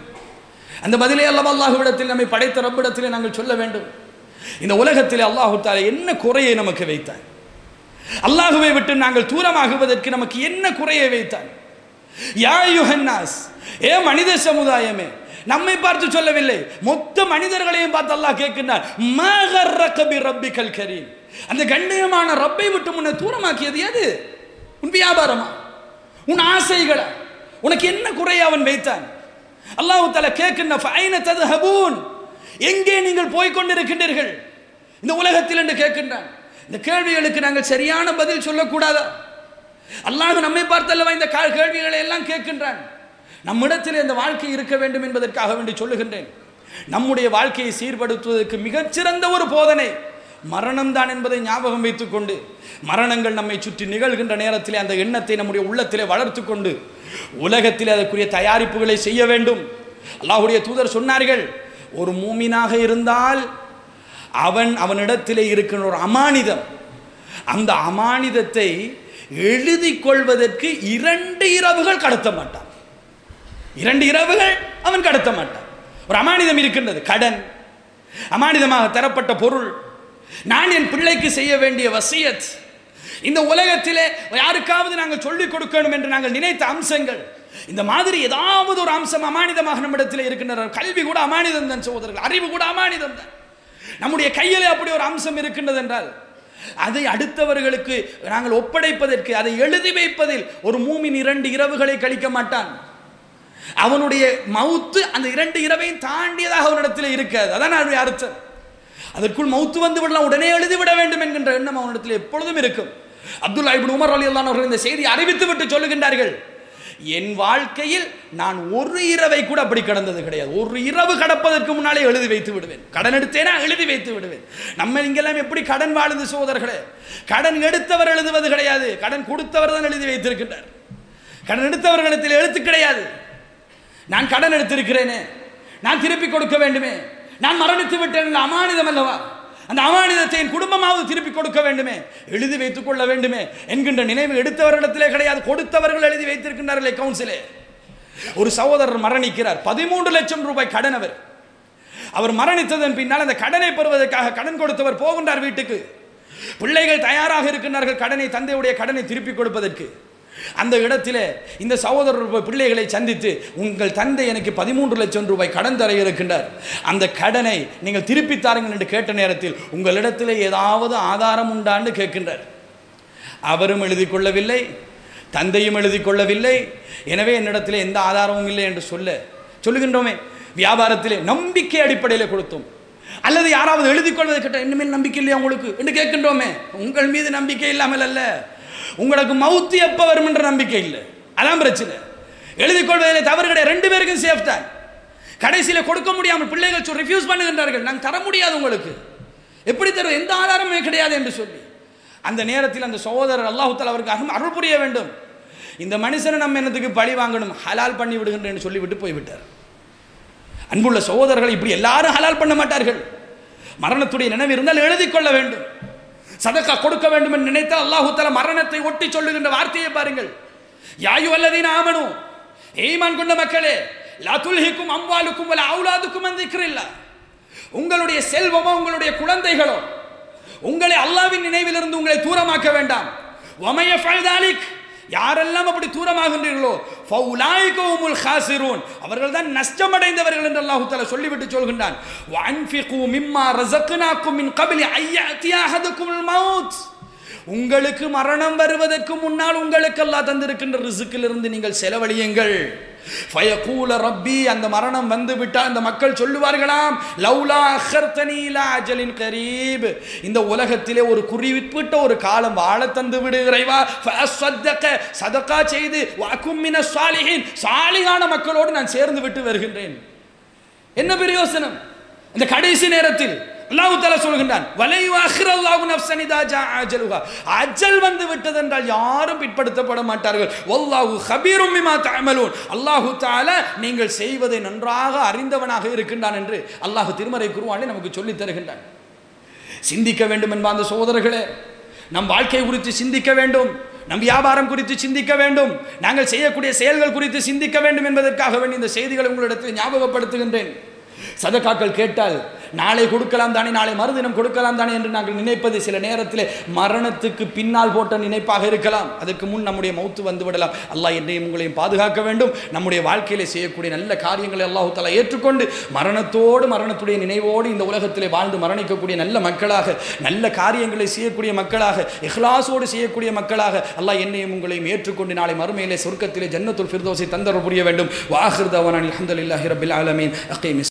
அந்த பதிலை அல்லவா அல்லாஹ்விடத்தில் நம்மை படைத்த ரப்பிடத்திலே நாங்கள் சொல்ல வேண்டும். இந்த உலகத்திலே அல்லாஹு தஆலா என்ன குறையை நமக்கு வைத்தான்? அல்லாஹுவை விட்டு நாங்கள் தூரமாகுவதற்கு நமக்கு என்ன குறையை வைத்தான்? யா யுஹன்னாஸ், ஏ மனித சமுதாயமே, நம்மை பார்த்து சொல்லவில்லை, மொத்த மனிதர்களையும் பார்த்து அல்லாஹ் கேட்கின்றார், மா கர்ரக பி ரப்பிக்கல் கரீம், அந்த கண்ணியமான ரப்பை விட்டு முன்ன தூரமாக்கியது எது? உன் வியாபாரமா? உன் ஆசைகளா? உனக்கு என்ன குறையை அவன் வைத்தான்? அல்லாஹ் தஆலா கேட்கின்ற ஃபைன தத்ஹபூன், எங்கே நீங்கள் போய் கொண்டிருக்கின்றீர்கள் இந்த உலகத்தில் என்று கேட்கின்றான். இந்த கேள்விகளுக்கு நாங்கள் சரியான பதில் சொல்லக்கூடாதா? அல்லாஹ் நம்மை பார்த்தல்லவா இந்த கேள்விகளை எல்லாம் கேட்கின்றான். நம்மிடத்தில் இந்த வாழ்க்கை இருக்க வேண்டும் என்பதற்காக வேண்டி சொல்லுகின்றேன். நம்முடைய வாழ்க்கையை சீர்படுத்துவதற்கு மிகச்சிறந்த ஒரு போதனை மரணம் தான் என்பதை ஞாபகம் வைத்துக் கொண்டு, மரணங்கள் நம்மை சுற்றி நிகழ்கின்ற நேரத்திலே அந்த எண்ணத்தை நம்முடைய உள்ளத்திலே வளர்த்து கொண்டு உலகத்தில் அதற்குரிய தயாரிப்புகளை செய்ய வேண்டும். அல்லாஹ்வுடைய தூதர் சொன்னார்கள், ஒரு மூமினாக இருந்தால் அவனிடத்திலே இருக்கின்ற ஒரு அமானிதம், அந்த அமானிதத்தை எழுதி கொள்வதற்கு 2 இரவுகள் கடத்த மாட்டான். 2 இரவுகள் அவன் கடத்த மாட்டான். ஒரு அமானிதம் இருக்கின்றது, கடன், அமானிதமாக தரப்பட்ட பொருள், நான் என் பிள்ளைக்கு செய்ய வேண்டிய வசியத், இந்த உலகத்திலே யாருக்காவது நாங்கள் சொல்லிக் கொடுக்கணும் என்று நாங்கள் நினைத்த அம்சங்கள், இந்த மாதிரி ஏதாவது ஒரு அம்சம் அமானிதமாக நம்மிடத்தில் இருக்கின்றன. கல்வி கூட அமானிதம் தான் சகோதரர்கள், அறிவு கூட அமானிதம் தான். நம்முடைய கையிலே அப்படி ஒரு அம்சம் இருக்கின்றது என்றால் அதை அடுத்தவர்களுக்கு நாங்கள் ஒப்படைப்பதற்கு, அதை எழுதி வைப்பதில் ஒரு மூமின் 2 இரவுகளை கழிக்க மாட்டான். அவனுடைய மவுத்து அந்த 2 இரவையும் தாண்டியதாக அவனிடத்தில் இருக்காது. அதான் அவனுடைய அர்த்தம். அதற்குள் மவுத்து வந்து விடலாம், உடனே எழுதிவிட வேண்டும் என்கின்ற எண்ணம் அவனிடத்தில் எப்பொழுதும் இருக்கும். அப்துல்லா இப்னு உமர் ரலியல்லாஹு அன்ஹு அவர்கள் இந்த செய்தி அறிவித்து விட்டு சொல்லுகின்றார்கள், என் வாழ்க்கையில் நான் ஒரு இரவை கூட அப்படி கடந்தது கிடையாது. ஒரு இரவு கடப்பதற்கு முன்னாலே எழுதி வைத்து விடுவேன். கடன் எடுத்தேனா எழுதி வைத்து விடுவேன். நம்ம இங்கெல்லாம் எப்படி கடன் வாழுது சகோதரர்களே? கடன் எடுத்தவர் எழுதுவது கிடையாது, கடன் கொடுத்தவர் தான் எழுதி வைத்திருக்கின்றார். கடன் எடுத்தவர்களிடத்தில் எழுத்து கிடையாது. நான் கடன் எடுத்திருக்கிறேனே, நான் திருப்பி கொடுக்க வேண்டுமே, நான் மரணித்து விட்டேன், அமானிதம் அல்லவா, அந்த அமானிதத்தை என் குடும்பமாவது திருப்பி கொடுக்க வேண்டுமே, எழுதி வைத்துக் கொள்ள வேண்டுமே என்கின்ற நினைவு எடுத்தவர்களிடத்திலே கிடையாது, கொடுத்தவர்கள் எழுதி வைத்திருக்கின்றார்களே கவுன்சிலே. ஒரு சகோதரர் மரணிக்கிறார், 13 லட்சம் ரூபாய் கடன். அவர் மரணித்ததன் பின்னால் அந்த கடனை பெறுவதற்காக கடன் கொடுத்தவர் போகின்றார் வீட்டுக்கு. பிள்ளைகள் தயாராக இருக்கின்றார்கள் கடனை, தந்தையுடைய கடனை திருப்பி கொடுப்பதற்கு. அந்த இடத்திலே இந்த சகோதரர் பிள்ளைகளை சந்தித்து, உங்கள் தந்தை எனக்கு 13 லட்சம் ரூபாய் கடன் தர இருக்கின்றார், அந்த கடனை நீங்கள் திருப்பி தாருங்கள் என்று கேட்ட நேரத்தில் உங்களிடத்தில் ஏதாவது ஆதாரம் உண்டான்னு கேட்கின்றார். அவரும் எழுதி கொள்ளவில்லை, தந்தையும் எழுதி கொள்ளவில்லை. எனவே என்னிடத்தில் எந்த ஆதாரமும் இல்லை என்று சொல்லுகின்றோமே. வியாபாரத்திலே நம்பிக்கை அடிப்படையில் கொடுத்தோம், அல்லது யாராவது எழுதி கொள்வதை கேட்டால் இனிமேல் நம்பிக்கை இல்லையா உங்களுக்கு என்று கேட்கின்றோமே. உங்கள் மீது நம்பிக்கை இல்லாமல் அல்ல, உங்களுக்கு மவுத்து எப்ப வரும் என்ற நம்பிக்கை இல்லை, அதான் பிரச்சனை. எழுதி கொள்வதில் தவறு கிடையாது, 2 பேருக்கும் சேஃப் தான். கடைசியில் கொடுக்க முடியாமல் பிள்ளைகள் ரிஃப்யூஸ் பண்ணுகின்றார்கள், நாங்கள் தர முடியாது உங்களுக்கு, எப்படி தருவது, எந்த ஆதாரமே கிடையாது என்று சொல்லி. அந்த நேரத்தில் அந்த சகோதரர் அல்லாஹ் தஆலா அவருக்கு அருள் புரிய வேண்டும். இந்த மனுஷனை நம்ம என்னத்துக்கு பழி வாங்கணும், ஹலால் பண்ணி விடுகின்றேன் சொல்லிவிட்டு போய்விட்டார். அன்புள்ள சகோதரர்கள், இப்படி எல்லாரும் ஹலால் பண்ண மாட்டார்கள். மரணத்துடைய நினைவு இருந்தால் எழுதி கொள்ள வேண்டும், சதக்கா கொடுக்க வேண்டும் என்று நினைத்தால் அல்லாஹ் தஆலா மரணத்தை ஒட்டி சொல்லுகின்ற வார்த்தையை பாருங்கள். யா அய்யுஹல்லதீன ஆமனூ, ஈமான் கொண்ட மக்களே, லா துல்ஹிக்கும் அம்வாலுக்கும் வலா அவுலாதுக்கும் அன் திக்ரில்லாஹ், உங்களுடைய செல்வமோ உங்களுடைய குழந்தைகளோ உங்களை அல்லாஹ்வின் நினைவிலிருந்து உங்களை தூரமாக்க வேண்டாம். வமை யஃஅல் தாலிக், யாரெல்லாம் அப்படி தூரமாகின்றீர்களோ ஃபௌலாயிக ஹுமுல் காசிரூன், அவர்கள் தான் நஷ்டமடைந்தவர்கள் என்று அல்லாஹ் தஆலா சொல்லிவிட்டு சொல்கின்றான். வஅன்ஃபிகு மிம்மா ரஸக்னாக்கும் மின் கப்லி அய்யஅதிய அஹதுக்குமுல் மௌத், உங்களுக்கு மரணம் வருவதற்கு முன்னால் உங்களுக்கு அல்லாஹ் தந்திருக்கின்ற ரிஸ்கிலிருந்து நீங்கள் செலவழியுங்கள். ஃபயகூல ரப்பி, அந்த மரணம் வந்து விட்டால் அந்த மக்கள் சொல்லுவார்களாம், லௌலா அഖர்தனி இலா அஜலின் கரீப், இந்த உலகத்திலே ஒரு குறிப்பிட்ட ஒரு காலம் வாழ தந்து விடு இறைவா, ஃபஅஸ்ஸதக, சதகா செய்து, வஅகும் மினஸ் சாலிஹீன், சாலிஹான மக்களோடு நான் சேர்ந்து விட்டு வருகின்றேன். என்ன பிரயோசனம் இந்த கடைசி நேரத்தில்? அல்லாஹ் தஆலா சொல்கின்றான், வலை யுஅখিরুல்லாஹு நஃப்ஸன் இதா ஜா அஜலுஹா, அஜல் வந்து விட்டது என்றால் யாரும் பிற்படுத்தப்பட மாட்டார்கள். வல்லாஹு கபீரும் பிமா தஅமலூன், அல்லாஹ் தஆலா நீங்கள் செய்வதை நன்றாக அறிந்தவனாக இருக்கின்றான் என்று அல்லாஹ் திருமறை குர்ஆனில் நமக்கு சொல்லி தருகின்றான். சிந்திக்க வேண்டும் என்ப அந்த சகோதரர்களே, நம் வாழ்க்கை குறித்து சிந்திக்க வேண்டும், நம் வியாபாரம் குறித்து சிந்திக்க வேண்டும், நாங்கள் செய்யக்கூடிய செயல்கள் குறித்து சிந்திக்க வேண்டும் என்பதற்காக வேண்டி இந்த செய்திகளை உங்களிடத்தில் ஞாபகப்படுத்துகின்றேன். சதகாக்கள் கேட்டால் நாளை கொடுக்கலாம் தானே, நாளை மறுதினம் கொடுக்கலாம் தானே என்று நாங்கள் நினைப்பது சில நேரத்தில் மரணத்துக்கு பின்னால் போட்ட நினைப்பாக இருக்கலாம். அதற்கு முன் நம்முடைய மௌத்து வந்து விடலாம். அல்லாஹ் என்னையும் உங்களையும் பாதுகாக்க வேண்டும். நம்முடைய வாழ்க்கையிலே செய்யக்கூடிய நல்ல காரியங்களை அல்லாஹ் தஆலா ஏற்றுக்கொண்டு மரணத்தோடு மரணத்துடைய நினைவோடு இந்த உலகத்திலே வாழ்ந்து மரணிக்கக்கூடிய நல்ல மக்களாக, நல்ல காரியங்களை செய்யக்கூடிய மக்களாக, இஹ்லாஸோடு செய்யக்கூடிய மக்களாக அல்லாஹ் என்னையும் உங்களையும் ஏற்றுக்கொண்டு நாளை மறுமையிலே சொர்க்கத்திலே ஜன்னத்துல் ஃபிர்தௌஸை தந்தருள் புரிய வேண்டும். வ ஆகிர் தஅவானா அல்ஹம்துலில்லாஹி ரப்பில் ஆலமீன். அகீமிஸ்